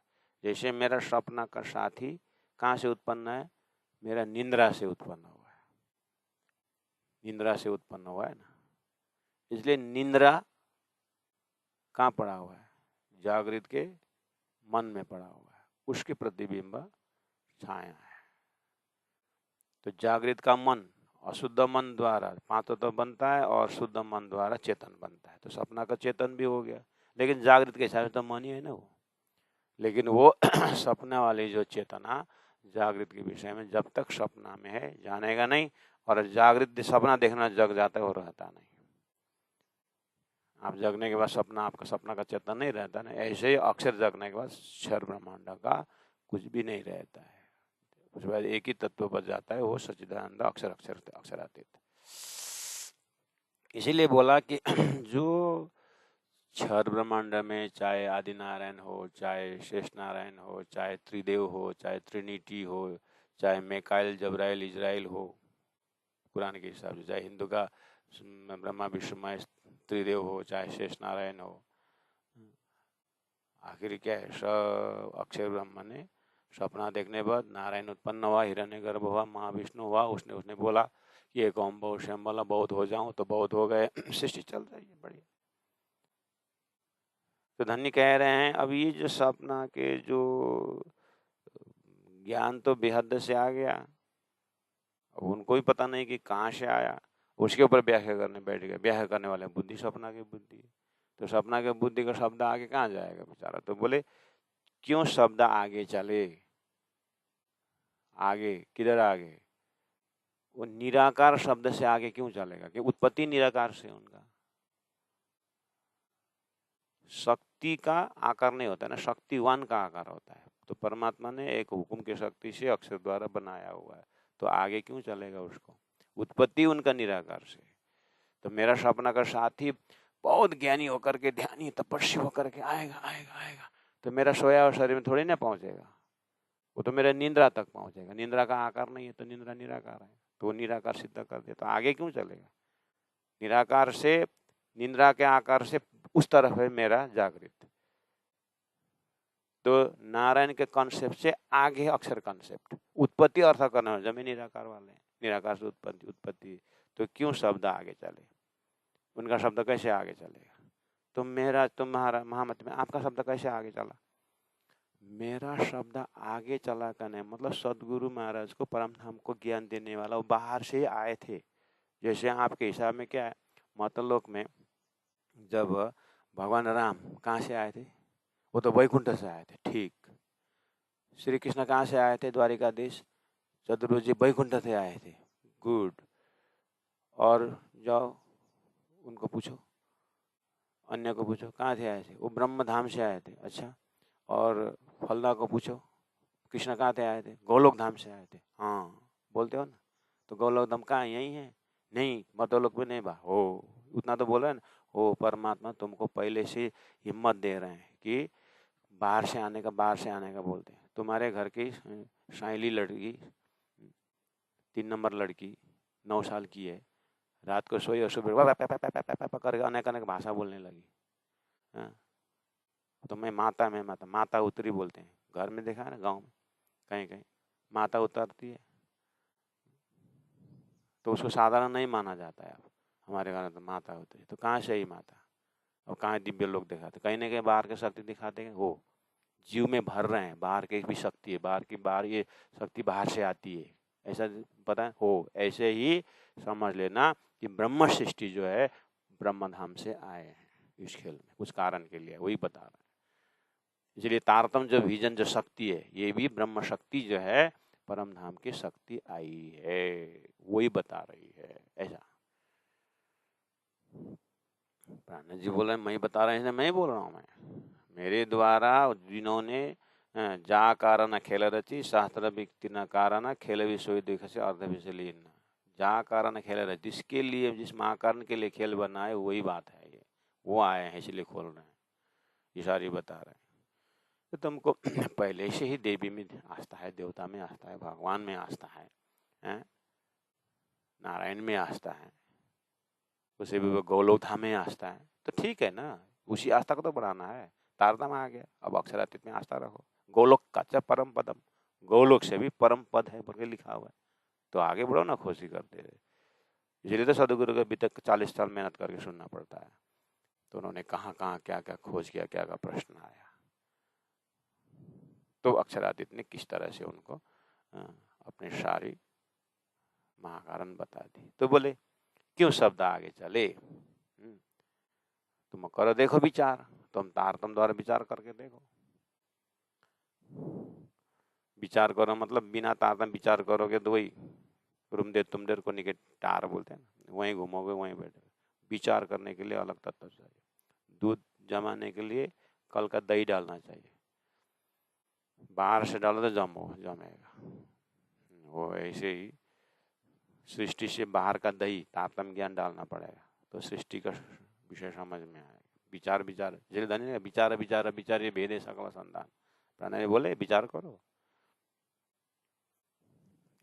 जैसे मेरा सपना का साथी कहाँ से उत्पन्न है, मेरा निंद्रा से उत्पन्न हुआ है, निंद्रा से उत्पन्न हुआ है ना, इसलिए निंद्रा कहाँ पड़ा हुआ है, जागृत के मन में पड़ा हुआ है, उसके प्रतिबिंब छाया है। तो जागृत का मन अशुद्ध मन द्वारा पांच तत्व बनता है और शुद्ध मन द्वारा चेतन बनता है, तो सपना का चेतन भी हो गया, लेकिन जागृत के हिसाब से तो मन ही है ना वो। लेकिन वो सपना वाली जो चेतना जागृत के विषय में जब तक सपना में है जानेगा नहीं, और जागृत सपना देखना जग जाता है, वो रहता नहीं। आप जगने के बाद सपना, आपका सपना का चेतन नहीं रहता ना, ऐसे ही अक्षर जगने के बाद क्षर ब्रह्मांड का कुछ भी नहीं रहता है, उसके बाद एक ही तत्व बच जाता है, वो सच्चिदानंद अक्षर अक्षर अक्षरातीत। इसीलिए बोला कि जो क्षर ब्रह्मांड में चाहे आदि नारायण हो, चाहे शेष नारायण हो, चाहे त्रिदेव हो, चाहे ट्रिनिटी हो, चाहे मेकाइल जबराइल इजराइल हो कुरान के हिसाब से, चाहे हिंदू का ब्रह्मा विष्णु महेश त्रिदेव हो, चाहे शेष नारायण हो, आखिर क्या है, सब अक्षर ब्रह्म ने सपना देखने बाद नारायण उत्पन्न हुआ, हिरण्यगर्भ हुआ, महाविष्णु हुआ, उसने बोला कि एक ओम बहुत श्याम वाला बहुत हो जाऊं, तो बहुत हो गए, सृष्टि चल रही है बढ़िया। तो धन्य कह रहे हैं अब ये जो सपना के जो ज्ञान तो बेहद से आ गया, अब उनको भी पता नहीं कि कहाँ से आया, उसके ऊपर व्याख्या करने बैठ गए। व्याख्या करने वाले बुद्धि सपना की बुद्धि, तो सपना के बुद्धि का शब्द आगे कहाँ जाएगा बेचारा। तो बोले क्यों शब्द आगे चले, आगे किधर आगे, वो निराकार शब्द से आगे क्यों चलेगा, कि उत्पत्ति निराकार से उनका शक्ति का आकार नहीं होता ना, शक्तिवान का आकार होता है। तो परमात्मा ने एक हुक्म की शक्ति से अक्षर द्वारा बनाया हुआ है, तो आगे क्यों चलेगा उसको, उत्पत्ति उनका निराकार से। तो मेरा सपना का साथी बहुत ज्ञानी होकर के, ध्यानी तपस्वी होकर के आएगा आएगा आएगा, तो मेरा सोया हुआ शरीर में थोड़ी ना पहुंचेगा, वो तो मेरा निंद्रा तक पहुंचेगा। निंद्रा का आकार नहीं है तो निंद्रा निराकार है, तो वो निराकार सिद्ध कर दे, तो आगे क्यों चलेगा। निराकार से निंद्रा के आकार से उस तरफ है मेरा जागृत, तो नारायण के कॉन्सेप्ट से आगे अक्षर कॉन्सेप्ट, उत्पत्ति अर्थ करना जब निराकार वाले, निराकार से उत्पत्ति, उत्पत्ति, तो क्यों शब्द आगे चले, उनका शब्द कैसे आगे चलेगा। तो मेरा तुम्हारा महामत में आपका शब्द कैसे आगे चला, मेरा शब्द आगे चला करने मतलब सदगुरु महाराज को परम धाम को ज्ञान देने वाला वो बाहर से ही आए थे। जैसे आपके हिसाब में क्या है, मतलोक में जब भगवान राम कहाँ से आए थे, वो तो वैकुंठ से आए थे, ठीक। श्री कृष्ण कहाँ से आए थे, द्वारिकाधीश चतुर्भुज जी वैकुंठ से आए थे, गुड। और जाओ उनको पूछो, अन्य को पूछो कहाँ से आए थे, वो ब्रह्म धाम से आए थे, अच्छा। और फलदा को पूछो कृष्ण कहाँ से आए थे, गोलोक धाम से आए थे, हाँ बोलते हो ना। तो गोलोक धाम कहाँ, यही है, नहीं मतलोक भी नहीं बा हो, उतना तो बोला है ना। वो परमात्मा तुमको पहले से हिम्मत दे रहे हैं कि बाहर से आने का, बाहर से आने का बोलते हैं। तुम्हारे घर की साइली लड़की, 3 नंबर लड़की 9 साल की है, रात को सोई और सुबह करके अनेक अनेक भाषा बोलने लगी। तो मैं माता माता उतरी बोलते हैं, घर में देखा है ना, गांव में कहीं कहीं माता उतरती है, तो उसको साधारण नहीं माना जाता है। अब हमारे घर में तो माता उतरी, तो कहाँ से ही माता, और कहाँ दिव्य लोग दिखाते, कहीं ना कहीं बाहर के शक्ति दिखाते हैं, वो जीव में भर रहे हैं, बाहर की भी शक्ति है, बाहर ये शक्ति बाहर से आती है, ऐसा पता है हो। ऐसे ही समझ लेना कि ब्रह्म सृष्टि जो है ब्रह्म धाम से आए हैं, इस खेल में कुछ कारण के लिए, वही बता रहे हैं। इसलिए तारतम जो विजन जो शक्ति है, ये भी ब्रह्म शक्ति जो है परम धाम की शक्ति आई है, वही बता रही है। ऐसा प्राण जी बोल रहे हैं, मैं बता रहे हैं, मैं ही बोल रहा हूँ। मैं मेरे द्वारा जिन्होंने जा कारण खेल रची शास्त्र व्यक्ति न कारण खेल विषय देख से अर्ध विषय लीन। जा कारण खेल रची, जिसके लिए जिस महाकारण के लिए खेल बना है वही बात है। ये वो आए हैं इसलिए खोल रहे हैं, ये सारी बता रहे हैं। तो तुमको पहले से ही देवी में आस्था है, देवता में आस्था है, भगवान में आस्था है, नारायण में आस्था है, उसे भी गोलोक धाम में आस्था है, तो ठीक है ना, उसी आस्था को तो बढ़ाना है। तारतम आ गया, अब अक्षरातीत में आस्था रखो। गोलोक का च परम पदम, गोलोक से भी परम पद है बोल के लिखा हुआ है, तो आगे बढ़ो ना खोजी करते रहे। इसलिए तो सदगुरु के अभी तक 40 साल मेहनत करके सुनना पड़ता है। तो उन्होंने कहाँ कहाँ क्या क्या खोज किया, क्या क्या प्रश्न आया, तो अक्षरातीत ने किस तरह से उनको अपनी सारी महाकारण बता दी। तो बोले क्यों शब्द आगे चले, तुम करो देखो विचार, तुम तारतम द्वारा विचार करके देखो। विचार करो मतलब बिना तारतम विचार करोगे तो वही रूम देर तुम देर को निके टार बोलते हैं ना, वहीं घूमोगे वहीं बैठोगे। विचार करने के लिए अलग तत्व चाहिए। दूध जमाने के लिए कल का दही डालना चाहिए, बाहर से डालो तो जमेगा। वो ऐसे ही सृष्टि से बाहर का दही तारतम ज्ञान डालना पड़ेगा, तो सृष्टि का विषय समझ में आएगा। विचार विचार जैसे धनी विचार विचार विचार ये भेदे सकल संतान, प्राणायाम बोले विचार करो।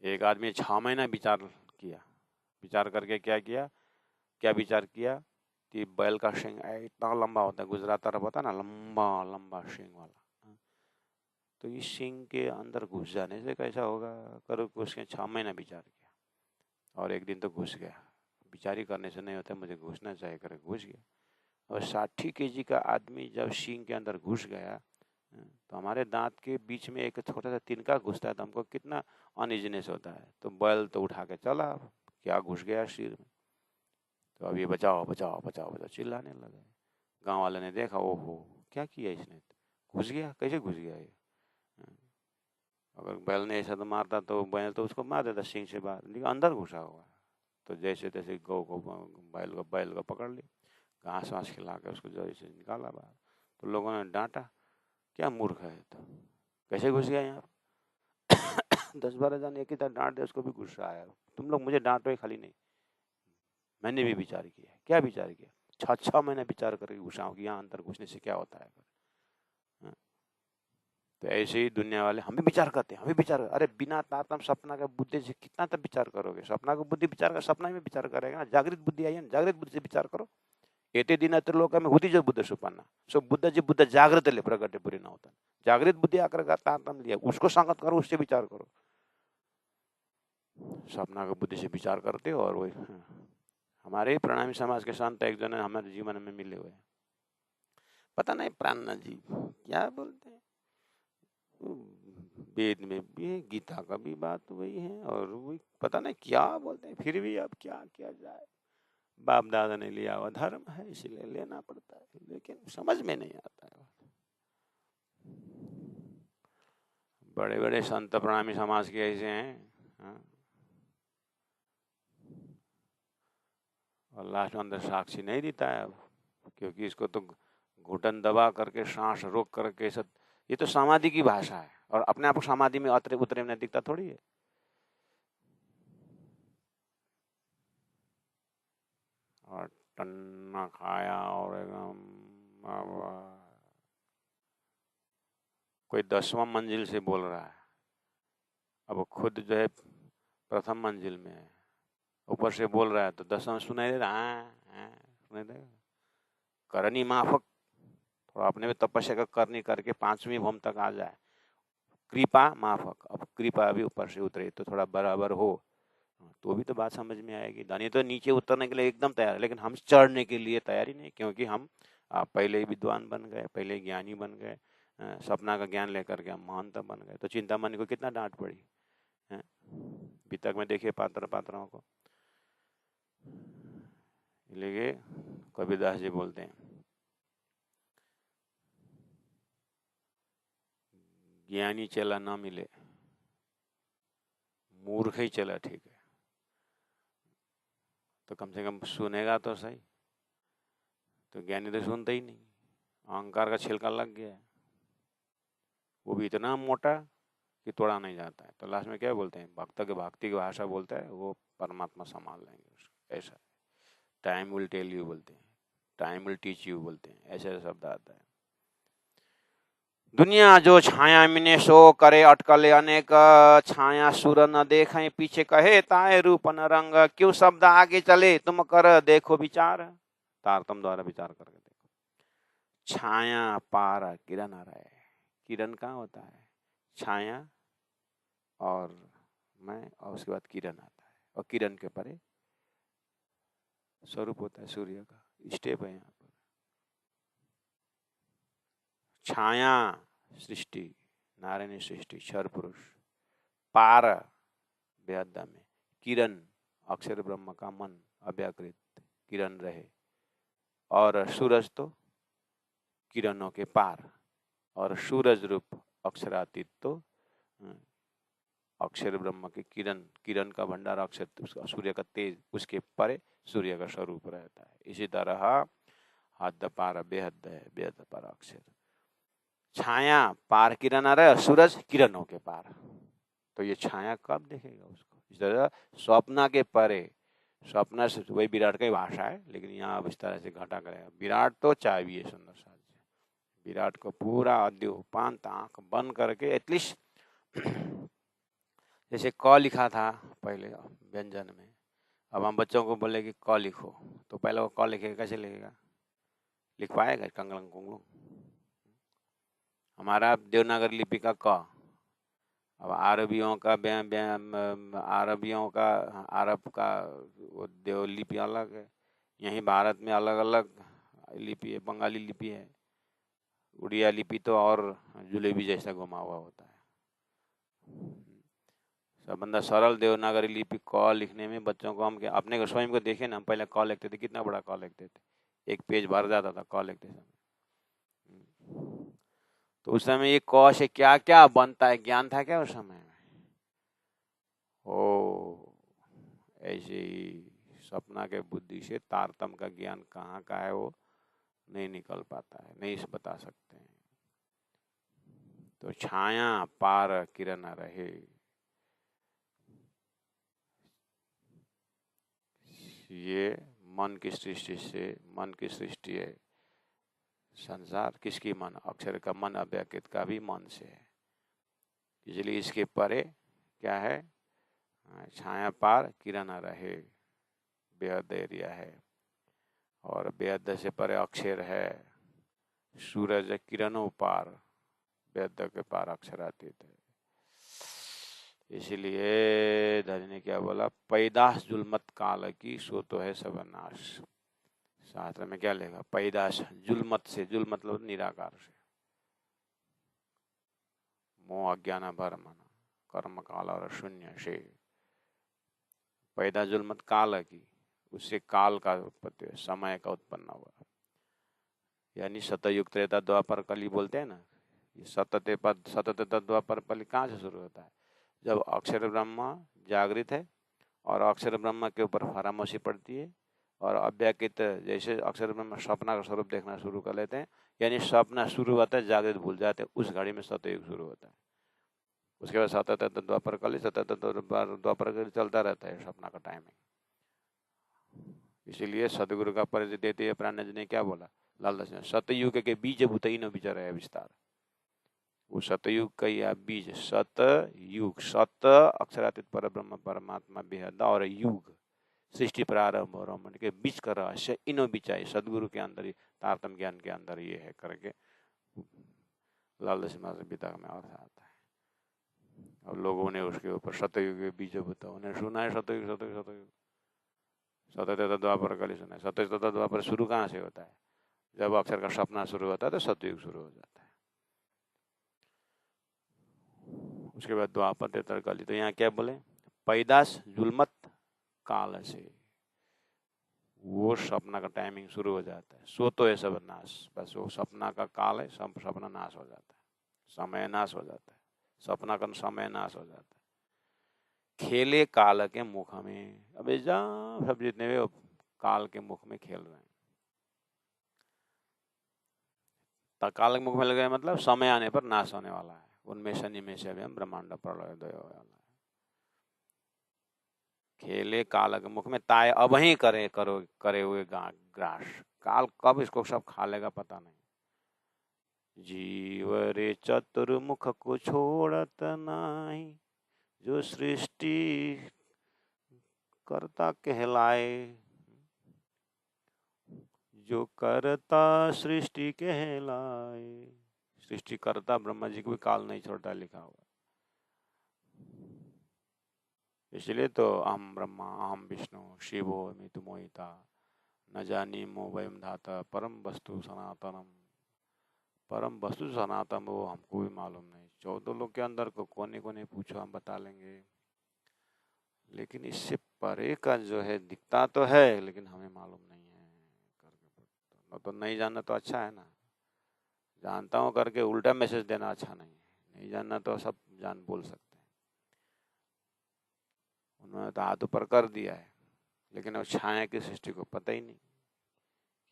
एक आदमी 6 महीना विचार किया, विचार करके क्या किया, क्या विचार किया कि बैल का सिंग इतना लंबा होता है, गुजरात तरफ होता है ना लंबा लंबा सिंग वाला, तो इस सिंग के अंदर घुस जाने से कैसा होगा, करो उसके 6 महीना विचार किया, और एक दिन तो घुस गया। विचार ही करने से नहीं होता, मुझे घुसना चाहिए, कर घुस गया। और 60 kg का आदमी जब सिंग के अंदर घुस गया, तो हमारे दांत के बीच में एक छोटा सा तिनका घुसता है तो हमको कितना अनइजीनेस होता है। तो बैल तो उठा के चला, क्या घुस गया सिर में, तो अब ये बचाओ बचाओ बचाओ बचाओ चिल्लाने लगे। गांव वाले ने देखा, ओहो क्या किया इसने, घुस गया, कैसे घुस गया ये। अगर बैल ने ऐसा तो मारता तो बैल तो उसको मार देता सिंग से बाहर, लेकिन अंदर घुसा हुआ है। तो जैसे तैसे गौ को बैल को पकड़ लिया, घास वास खिला के उसको जैसे से निकाला बाहर। तो लोगों ने डांटा, क्या मूर्ख है, तो कैसे घुस गया यहाँ। 10-12 जन एक ही तरह डांट दे, उसको भी गुस्सा आया, तुम लोग मुझे डांटो ही खाली नहीं, मैंने भी विचार किया। क्या विचार किया, 6 महीने विचार करके घुसा हूँ कि यहाँ अंदर घुसने से क्या होता है। तो ऐसे ही दुनिया वाले हम भी विचार करते हैं, हम भी विचार, अरे बिना तारतम सपना का बुद्धि से कितना तक विचार करोगे। सपना को बुद्धि विचार कर, सपना में विचार करेगा ना, जागृत बुद्धि आई है ना, जागृत बुद्धि से विचार करो। एते दिन लोक में होती जो बुद्ध सुपन्ना, सो बुद्ध जी बुद्ध जागृत ले प्रकट पूरी ना होता, जागृत बुद्धि आकर तारतम लिया, उसको संगत करो, उससे विचार करो। सपना को बुद्धि से विचार करते हो। और वही हमारे प्रणामी समाज के संत एक जन हमारे जीवन में मिले हुए, पता नहीं प्राणनाथ जी क्या बोलते हैं, वेद में भी है, गीता का भी बात वही है, और वही पता नहीं क्या बोलते हैं। फिर भी अब क्या किया जाए, बाप दादा ने लिया हुआ धर्म है इसलिए लेना पड़ता है, लेकिन समझ में नहीं आता है। बड़े बड़े संत प्रणामी समाज के ऐसे हैं, और लास्ट में अंदर साक्षी नहीं देता है अब, क्योंकि इसको तो घुटन दबा करके सांस रोक करके सब, ये तो समाधि की भाषा है, और अपने आप को समाधि में उतरे उतरे में दिखता थोड़ी है। और टन्ना खाया और एकदम कोई 10वां मंजिल से बोल रहा है, अब खुद जो है प्रथम मंजिल में है, ऊपर से बोल रहा है तो 10वां सुनाई दे रहा है, सुनाई देगा। करनी माफक, थोड़ा अपने में तपस्या करनी करके 5वीं भूमि तक आ जाए, कृपा माफक, अब कृपा भी ऊपर से उतरे तो थोड़ा बराबर हो, तो भी तो बात समझ में आएगी। धनी तो नीचे उतरने के लिए एकदम तैयार है, लेकिन हम चढ़ने के लिए तैयार ही नहीं, क्योंकि हम पहले ही विद्वान बन गए, पहले ज्ञानी बन गए, सपना का ज्ञान लेकर के हम महंत बन गए, तो चिंतामणि को कितना डांट पड़ी है। वितक में देखिए पात्राओं को, लेकिन कबीरदास जी बोलते हैं, ज्ञानी चेला ना मिले मूर्ख ही चला ठीक है, तो कम से कम सुनेगा तो सही। तो ज्ञानी तो सुनता ही नहीं, अहंकार का छिलका लग गया है, वो भी इतना मोटा कि तोड़ा नहीं जाता है। तो लास्ट में क्या बोलते हैं, भक्त के भक्ति की भाषा बोलता है, वो परमात्मा संभाल लेंगे उसको। ऐसा टाइम विल टेल यू बोलते हैं, टाइम विल टीच यू बोलते हैं, ऐसे शब्द आता है। दुनिया जो छाया मिने सो करे अटकले अनेक, छाया सुर न देखें पीछे कहे ताए रूप न रंग, क्यों शब्द आगे चले तुम कर देखो विचार। तारतम द्वारा विचार करके देखो। छाया पार किरण आ रहा है, किरण कहाँ होता है, छाया और मैं, और उसके बाद किरण आता है, और किरण के परे स्वरूप होता है सूर्य का। स्टेप है यहाँ पर। छाया सृष्टि, नारायणी सृष्टि, क्षर पुरुष, पार बेहदा में, किरण अक्षर ब्रह्म का मन अव्याकृत किरण रहे, और सूरज तो किरणों के पार, और सूरज रूप अक्षरातीत तो अक्षर ब्रह्म के किरण, किरण का भंडार अक्षर, सूर्य का तेज, उसके परे सूर्य का स्वरूप रहता है। इसी तरह हद पार बेहद है, बेहद पार अक्षर। छाया पार किरण आ रहा है, सूरज किरणों के पार, तो ये छाया कब देखेगा उसको। इस तरह स्वप्न के परे, स्वप्न से वही विराट का ही भाषा है, लेकिन यहाँ अब इस तरह से घटा करेगा। विराट तो चाबी है सुंदर सा, विराट को पूरा अद्योपांत आंख बंद करके, एटलीस्ट जैसे क लिखा था पहले व्यंजन में, अब हम बच्चों को बोले कि क लिखो, तो पहले वो क लिखेगा, कैसे लिखेगा, लिख पाएगा कंगलंग कुंगलू। हमारा देवनागरी लिपि का क, अब अरबियों का अरबियों का, अरब का वो देव लिपि अलग है, यहीं भारत में अलग अलग लिपि है, बंगाली लिपि है, उड़िया लिपि तो और जुलेबी जैसा घुमा हुआ होता है। सब बंदा सरल देवनागरी लिपि क लिखने में बच्चों को हम अपने को स्वयं को देखे ना, हम पहले क लिखते थे, कितना बड़ा क लिखते थे, एक पेज भर जाता था क लिखते समय। तो उस समय ये क से क्या क्या बनता है, ज्ञान था क्या उस समय में। ओ ऐसे ही सपना के बुद्धि से तारतम का ज्ञान कहाँ का है वो नहीं निकल पाता है, नहीं बता सकते हैं। तो छाया पार किरण रहे, ये मन की सृष्टि से, मन की सृष्टि है संसार, किसकी मन, अक्षर का मन, अव्याकृत का भी मन से है। इसलिए इसके परे क्या है, छाया पार किरण रहे, बेहद एरिया है, और बेहद से परे अक्षर है, सूरज किरणों पार, बेहद के पार अक्षरातीत है। इसलिए धनी ने क्या बोला, पैदाश जुल्मत काल की सो तो है सब नाश। शास्त्र में क्या लेगा, पैदाश जुल्मत से, जुल मतलब निराकार से, मोह अज्ञान भरम कर्म काल और शून्य से, पैदा जुल्मत काल की, उससे काल का उत्पत्ति, समय का उत्पन्न हुआ। यानी सतयुग त्रेता द्वापर कली बोलते हैं ना, ये सतत द्वापर कली कहाँ से शुरू होता है, जब अक्षर ब्रह्म जागृत है और अक्षर ब्रह्म के ऊपर फरामोशी पड़ती है, और अव्याकृत जैसे अक्षर ब्रह्म सपना का स्वरूप देखना शुरू कर लेते हैं, यानी सपना शुरू होता है, जागृत भूल जाते हैं, उस घड़ी में सतयुग शुरू होता है। उसके बाद सतत द्वापर कली, सतत द्वापर कली चलता रहता है सपना का टाइमिंग। इसीलिए सदगुरु का परिचय देते हुए प्राण जी ने क्या बोला, लालदास ने, सतयुग के बीज भूत ही न विचार है विस्तार। वो सतयुग का या बीज, सतयुग, सत अक्षरातीत पर ब्रह्म परमात्मा बेहद, और युग सृष्टि प्रारंभ और मन के बीच का रहस्य इनो बिचाई, सदगुरु के अंदर ही, तारतम ज्ञान के अंदर ये है करके लालदास महाराज पिता में अर्थ आता है। और लोगों ने उसके ऊपर सतयुग के बीज भूत, उन्हें सुना है सतयुग सतयुग सतयुग, सतत द्वापर कली सुना है। सतत द्वापर शुरू कहाँ से होता है, जब अक्षर का सपना शुरू होता है तो सतयुग शुरू हो जाता है। उसके बाद द्वापर त्रेता कली, तो यहाँ क्या बोले, पैदाश जुल्मत काल से, वो सपना का टाइमिंग शुरू हो जाता है, सो तो है सब नाश, बस वो सपना का काल है, सब सपना नाश हो जाता है, समय नाश हो जाता है, सपना का समय नाश हो जाता है। खेले काल के मुख में। अबे जा सब जितने भी काल के मुख में खेल रहे हैं। काल के मुख में लगे मतलब समय आने पर नाश होने वाला है। उनमें शनि में से अभी हम ब्रह्मांड प्रलय दो वाला है। खेले काल के मुख में ताय अब ही करे हुए ग्रास। काल कब इसको सब खा लेगा पता नहीं। जीव रे चतुर्मुख को छोड़त नाही, जो सृष्टि करता कहलाए। जो करता सृष्टि कहलाए। सृष्टि करता ब्रह्मा जी को भी काल नहीं छोड़ता लिखा हुआ। इसलिए तो अहम ब्रह्मा अहम विष्णु शिवो मितु मोहिता न जानीमो वयम धाता परम वस्तु सनातनम। परम वस्तु सनातन वो हमको भी मालूम नहीं। 14 लोग के अंदर को कोने कोने पूछो हम बता लेंगे, लेकिन इससे परे का जो है दिखता तो है लेकिन हमें मालूम नहीं है। करके तो नहीं जानना तो अच्छा है ना। जानता हूँ करके उल्टा मैसेज देना अच्छा नहीं है। नहीं जानना तो सब जान बोल सकते हैं। उन्होंने तो हाथ ऊपर कर दिया है, लेकिन वो छाया की सृष्टि को पता ही नहीं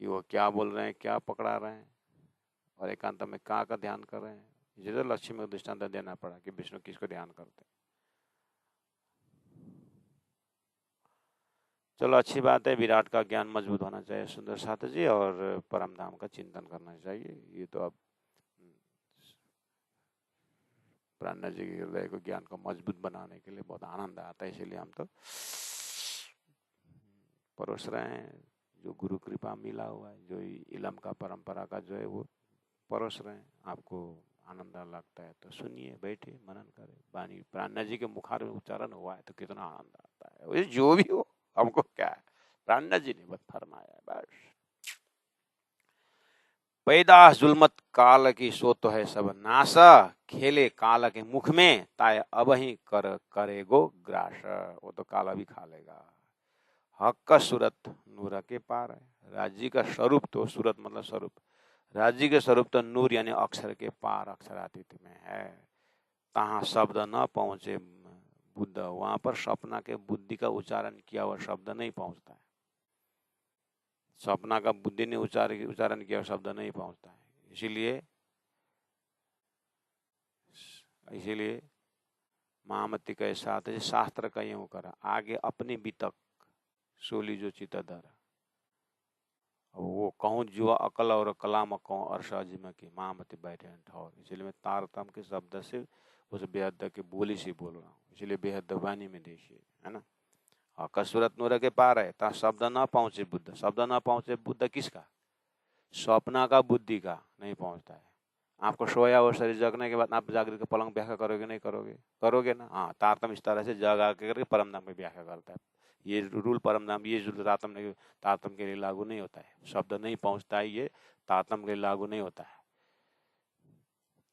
कि वो क्या बोल रहे हैं, क्या पकड़ा रहे हैं और एकांत में कहाँ का ध्यान कर रहे हैं। इसे तो लक्ष्मी में दृष्टांत देना पड़ा कि विष्णु किसको ध्यान करते हैं। चलो अच्छी बात है, विराट का ज्ञान मजबूत होना चाहिए सुंदर साथ जी, और परम धाम का चिंतन करना चाहिए। ये तो अब प्राणा जी के हृदय को ज्ञान को मजबूत बनाने के लिए बहुत आनंद आता है, इसीलिए हम तो परोस रहे हैं। जो गुरु कृपा मिला हुआ है, जो इलम का परंपरा का जो है वो परोस रहे हैं। आपको आनंद लगता है तो सुनिए, बैठे मनन करें। वाणी प्राणा जी के मुखार में उच्चारण हुआ है तो कितना आनंद आता है। वो जो भी हो हमको क्या है, प्राणा जी ने बस फरमाया है बस। पैदास जुलमत काल की सो तो है सब नासा, खेले काल के मुख में ताय अब ही करेगो ग्रास। वो तो काला भी खा लेगा। हक का सूरत नूर के पार है। राज्य का स्वरूप तो सूरत मतलब स्वरूप, राज्य के स्वरूप तो नूर यानी अक्षर के पार अक्षरातीत में है। तहाँ शब्द न पहुंचे बुद्ध, वहां पर सपना के बुद्धि का उच्चारण किया हुआ शब्द नहीं पहुंचता है। सपना का बुद्धि ने उच्चारण किया शब्द नहीं पहुंचता है। इसीलिए महामती के साथ शास्त्र का यूं करा, आगे अपनी बीतक सोली जो चितधर, वो कहूँ जुआ अकल और कलाम कहूँ अर्षाजी में की महामती बैठे ठौर। इसलिए मैं तारतम के शब्द से उस बेहद की बोली से बोल रहा हूँ। इसलिए बेहद वाणी में देखिए, है ना। सूरत नूर के पार है, ता शब्द ना पहुंचे बुद्ध। शब्द ना पहुंचे बुद्ध किसका? स्वप्ना का, बुद्धि का नहीं पहुंचता है। आपको सोया हुआ शरीर जगने के बाद आप जागृत के पलंग व्याख्या करोगे नहीं करोगे? करोगे ना। हाँ, तारतम इस तरह से जग आके करके परम नाम में व्याख्या करता है। ये रूल परम नाम, ये रूल तारतम के लिए लागू नहीं होता है। शब्द नहीं पहुंचता है, ये तारतम के लिए लागू नहीं होता है।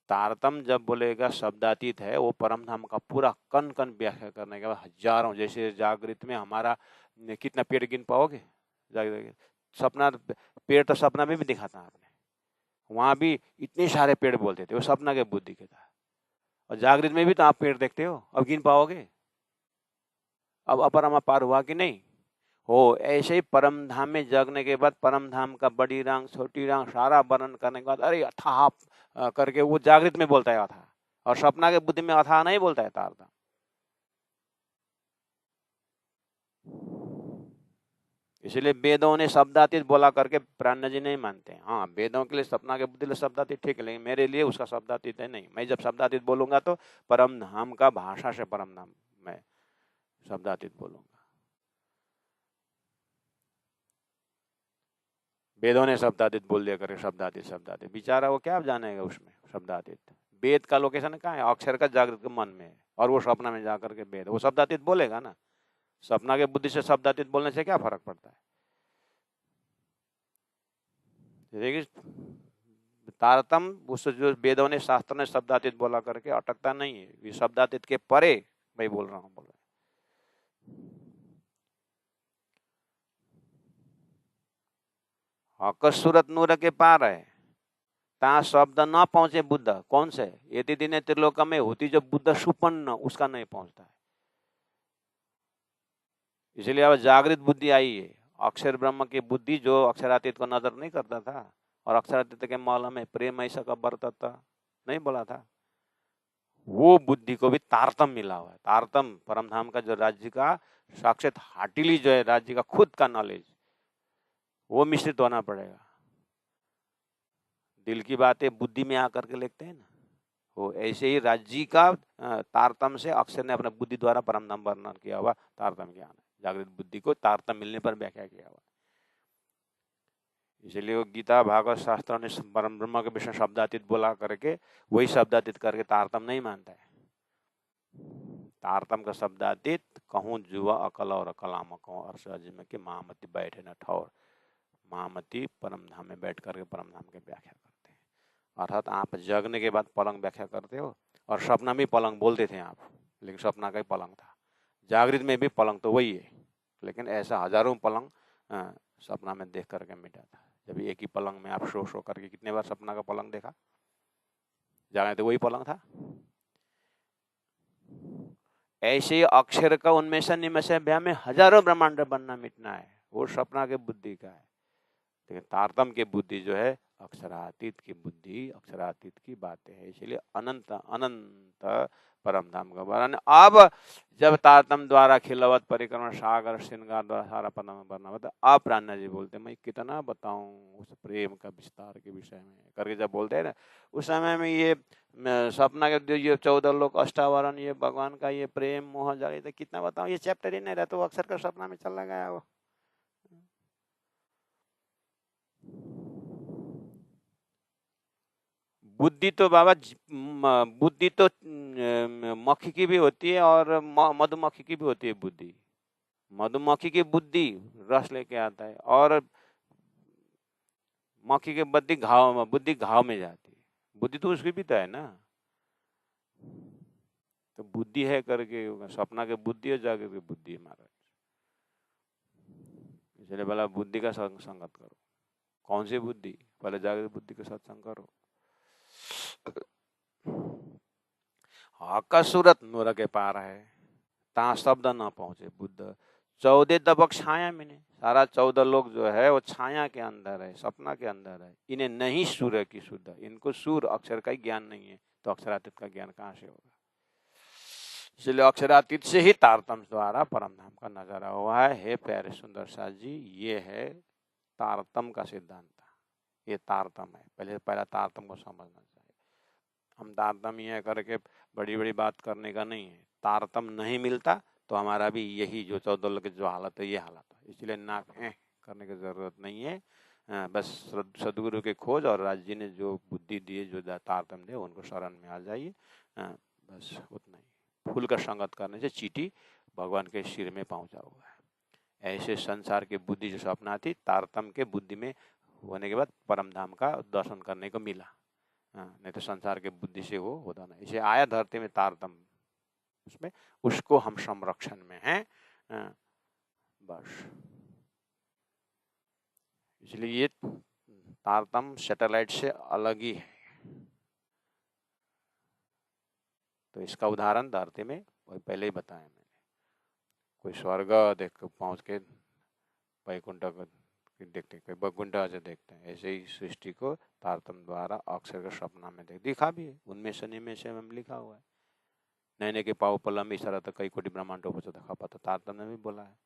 तारतम जब बोलेगा शब्दातीत है, वो परम धाम का पूरा कन कन व्याख्या करने के बाद हजारों, जैसे जागृत में हमारा कितना पेड़ गिन पाओगे? जागृत सपना पेड़ तो सपना में भी दिखाता है आपने, वहां भी इतने सारे पेड़ बोलते थे, वो सपना के बुद्धि के था। और जागृत में भी तो आप पेड़ देखते हो, अब गिन पाओगे? अब अपरमा पार हुआ कि नहीं हो? ऐसे ही परम धाम में जगने के बाद परम धाम का बड़ी रंग छोटी रंग सारा वर्णन करने के बाद अरे अथाह करके वो जागृत में बोलता है अथाह, और सपना के बुद्धि में अथाह नहीं बोलता है तारतम। इसलिए वेदों ने शब्दातीत बोला करके प्राण जी नहीं मानते हैं। हाँ, वेदों के लिए सपना के बुद्धि लिए शब्दातीत ठीक है, लेकिन मेरे लिए उसका शब्दातीत है नहीं। मैं जब शब्दातीत बोलूंगा तो परम धाम का भाषा से परम धाम मैं शब्दातीत बोलूंगा। वेदों ने शब्दातीत बोल दिया करे, शब्दातीत बेचारा वो क्या जानेगा उसमें शब्दातीत। वेद का लोकेशन कहाँ है? अक्षर का जागृत के मन में है, और वो सपना में जाकर के वेद वो शब्दातीत बोलेगा ना। सपना के बुद्धि से शब्दातीत बोलने से क्या फर्क पड़ता है? देखिए तारतम उस जो वेदों ने शास्त्र ने शब्दातीत बोला करके अटकता नहीं है। ये शब्दातीत के परे मैं बोल रहा हूँ। सूरत नूर के पार है, ता शब्द न पहुंचे बुद्ध। कौन से? यदि दिन त्रिलोक में होती जो बुद्ध सुपन्न, उसका नहीं पहुंचता है। इसलिए अब जागृत बुद्धि आई है। अक्षर ब्रह्म की बुद्धि जो अक्षरातीत को नजर नहीं करता था, और अक्षरातीत के माला में प्रेम ऐसा का बरता था, नहीं बोला था, वो बुद्धि को भी तारतम मिला हुआ है। तारतम परमधाम का जो राज्य का साक्षात हार्टिली जो है, राज्य का खुद का नॉलेज, वो मिश्रित होना पड़ेगा। दिल की बातें बुद्धि में आकर के लिखते हैं ना, वो ऐसे ही राज्य का तारतम से अक्षर ने अपने बुद्धि द्वारा परमधाम वर्णन किया हुआ तारतम ज्ञान है। जागृत बुद्धि को तारतम मिलने पर व्याख्या किया हुआ। इसलिए वो गीता भागवत शास्त्र ने परम ब्रह्म के विषय शब्दातीत बोला करके वही शब्दातीत करके तारतम नहीं मानता है। तारतम का शब्दातीत कहूँ जुआ अकल और अकलाम कहूँ अर्षज में कि महामती बैठे न ठौर, महामती परमधाम में बैठ करके परमधाम की व्याख्या करते हैं। अर्थात आप जगने के बाद पलंग व्याख्या करते हो, और सपना में पलंग बोलते थे आप, लेकिन सपना का ही पलंग था। जागृत में भी पलंग तो वही है, लेकिन ऐसा हजारों पलंग सपना में देख करके मिटा था। जब एक ही पलंग में आप सो करके कितने बार सपना का पलंग देखा? जागने तो वही पलंग था। ऐसे ही अक्षर का उन्मेषण निमेषण भ्या में हजारों ब्रह्मांड बनना मिटना है, वो सपना के बुद्धि का है। लेकिन तारतम की बुद्धि जो है अक्षरातीत की बुद्धि, अक्षरातीत की बातें है। इसलिए अनंत अनंत परमधाम का वर्णन। अब जब तारतम द्वारा खिलवत परिक्रमण सागर श्रृंगार द्वारा सारा परम वर्णन होता, अब प्राणा जी बोलते मैं कितना बताऊं उस प्रेम का विस्तार के विषय में करके जब बोलते हैं ना, उस समय में ये सपना के ये 14 लोग अष्टावरण, ये भगवान का ये प्रेम मोह जागृत, तो कितना बताऊं, ये चैप्टर ही नहीं रहता, वो अक्षर का सपना में चला गया वो। बुद्धि तो बाबा बुद्धि तो मक्खी की भी होती है और मधुमक्खी की भी होती है बुद्धि। मधुमक्खी की बुद्धि रस लेके आता है, और मक्खी की बुद्धि घाव में जाती है। बुद्धि तो उसकी भी तो है ना। तो बुद्धि है करके सपना के बुद्धि है, जाके की बुद्धि है महाराज। इसलिए बोला बुद्धि का संगत करो। कौन सी बुद्धि? पहले जागृत बुद्धि के साथ संग करो। का सूरत नूर के पार है, ता शब्द न पहुंचे बुद्ध 14 दबक छाया में ने। सारा 14 लोग जो है वो छाया के अंदर है, सपना के अंदर है। इन्हें नहीं सूर्य की शुद्ध, इनको सूर्य अक्षर का ही ज्ञान नहीं है, तो अक्षरातीत का ज्ञान कहाँ से होगा? इसलिए अक्षरातीत से ही तारतम द्वारा परमधाम का नजारा हुआ है। हे प्यारे सुंदर साथ जी, ये है तारतम का सिद्धांत। ये तारतम है। पहला तारतम को समझना चाहिए। हम तारतम ये करके बड़ी बड़ी बात करने का नहीं है। तारतम नहीं मिलता तो हमारा भी यही जो 14 लोग की जो हालत है, ये हालत है। इसलिए नाक करने की जरूरत नहीं है। बस सदगुरु के खोज और राज जी ने जो बुद्धि दी, जो तारतम दे, उनको शरण में आ जाइए। बस उतना ही। फूल का संगत करने से चींटी भगवान के सिर में पहुंचा हुआ है। ऐसे संसार की बुद्धि जो सपना थी, तारतम के बुद्धि में होने के बाद परमधाम का दर्शन करने को मिला। नहीं तो संसार के बुद्धि से वो होता नहीं। इसे आया धरती में तारतम, उसमें उसको हम संरक्षण में हैं। बस इसलिए ये तारतम सैटेलाइट से अलग ही है। तो इसका उदाहरण धरती में पहले ही बताया मैंने। कोई स्वर्ग देख पहुंच के वैकुंठ को देखते, कोई वैकुंठ से देखते हैं, ऐसे ही सृष्टि को तारतम द्वारा अक्षर का सपना में दिखा भी है। उनमें से में लिखा हुआ है। नैने के पाव पलम इस तरह कई कोटि ब्रह्मांडों को देखा पाता, तारतम ने भी बोला है।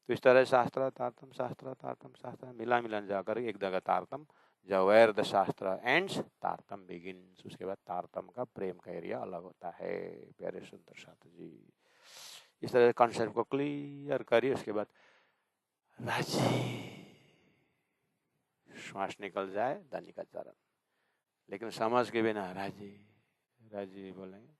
तो इस तरह शास्त्र तारतम मिलन जाकर एक जगह तारतम, जवेर द शास्त्र एंड्स तारतम बिगिन्स। उसके बाद तारतम का प्रेम का एरिया अलग होता है। प्यारे सुंदर साथ जी, इस तरह कॉन्सेप्ट को क्लियर करिए। उसके बाद राजी श्वास निकल जाए धनी का चरण, लेकिन समझ के बिना राजी राजी बोलेंगे,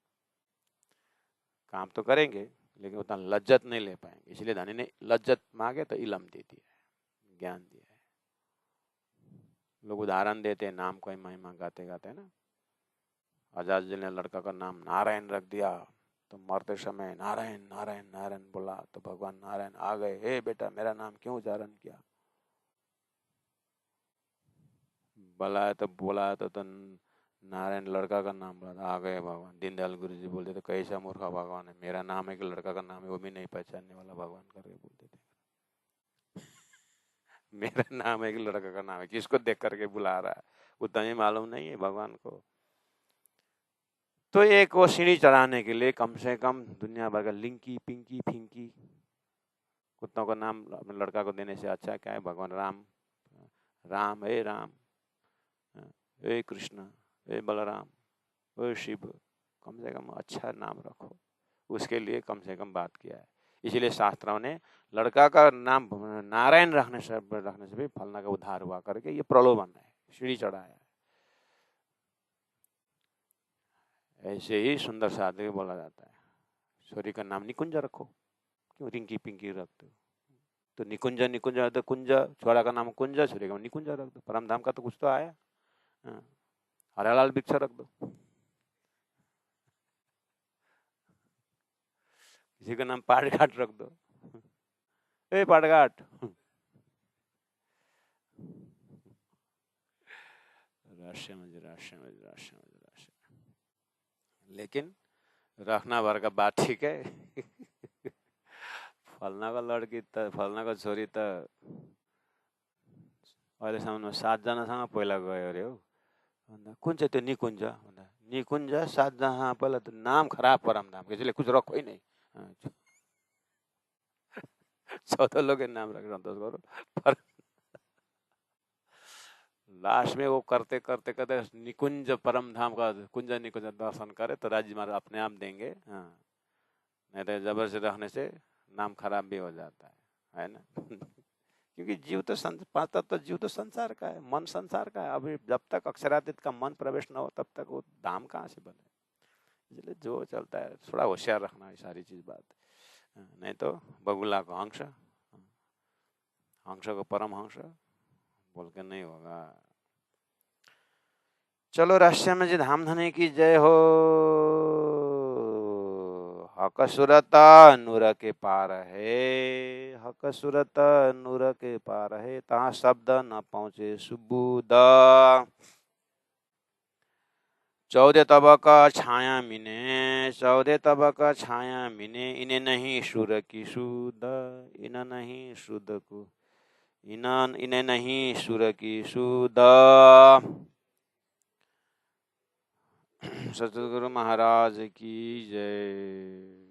काम तो करेंगे लेकिन उतना लज्जत नहीं ले पाएंगे। इसलिए धनी ने लज्जत मांगे तो इलम दे दिया है, ज्ञान दिया है। लोग उदाहरण देते हैं, नाम कोई महिमा गाते गाते ना। आजाद जी ने लड़का का नाम नारायण रख दिया, तो मरते समय नारायण नारायण नारायण बोला तो भगवान नारायण आ गए, हे बेटा मेरा नाम क्यों उच्चारण किया? बोला तो नारायण लड़का का नाम बोला था, आ गए भगवान। दीनदयाल गुरु जी बोलते थे कैसा मूर्खा भगवान है, मेरा नाम है कि लड़का का नाम है वो भी नहीं पहचानने वाला भगवान करके बोलते थे। मेरा नाम है कि लड़का का नाम है, किसको देख करके बुला रहा है उतना ही मालूम नहीं है भगवान को। तो एक वो सीढ़ी चढ़ाने के लिए कम से कम दुनिया भर का लिंकी पिंकी फिंकी कुत्तों का नाम अपने लड़का को देने से अच्छा क्या है, भगवान राम, राम हे राम, हे कृष्ण, हे बलराम, हे शिव, कम से कम अच्छा नाम रखो, उसके लिए कम से कम बात किया है। इसलिए शास्त्रों ने लड़का का नाम नारायण रखने से भी फलना का उद्धार हुआ करके ये प्रलोभन है, सीढ़ी चढ़ाया। ऐसे ही सुंदर साधु बोला जाता है, छोरी का नाम निकुंज रखो, क्यों रिंकी पिंकी रख दो, तो निकुंज निकुंज तो कुंज, छोरा का नाम कुंज, छोरी का निकुंज रख दो, परम धाम का तो कुछ तो आया। हरालाल भिक्षा रख दो, किसी का नाम पाटघाट रख दो, ए पाटघाट। राष्ट्र में लेकिन रखना भर का बात ठीक है। फलना का लड़की त फलना का छोरी त अहिलेसम्म 7 जनासँग पहिला गयो अरे हो। भन्दा कुन चाहिँ त्यो निकुञ्ज, भन्दा निकुञ्ज 7 जहाँ पहिला तो नाम खराब परम धाम के, इसलिए कुछ रखो ही नहीं। 14 लोग के नाम रख संतोष करो, पर लास्ट में वो करते करते करते निकुंज परम धाम का कुंज निकुंज दर्शन करे तो राज्य में अपने आप देंगे। हाँ, नहीं तो जबरदस्ती रखने से नाम खराब भी हो जाता है ना। क्योंकि जीव तो जीव तो संसार का है, मन संसार का है। अभी जब तक अक्षरातीत का मन प्रवेश न हो तब तक वो धाम कहाँ से बने। इसलिए जो चलता है थोड़ा होशियार रखना है सारी चीज बात, नहीं तो बगुला को हंस, हंस को परम हंस बोल के नहीं होगा। चलो राष्ट्र जी धाम धने की जय हो। हक सुरत नूर के पार है, हक सुरत नूर के पार है, तहाँ शब्द न पहुँचे सुबुद। 14 तबक छाया मिने, 14 तबक छाया मिने, इन्हें नहीं सुर की सुध, इन्हें नहीं सुध को, इन्हें नहीं सुर की सुध। सतगुरु महाराज की जय।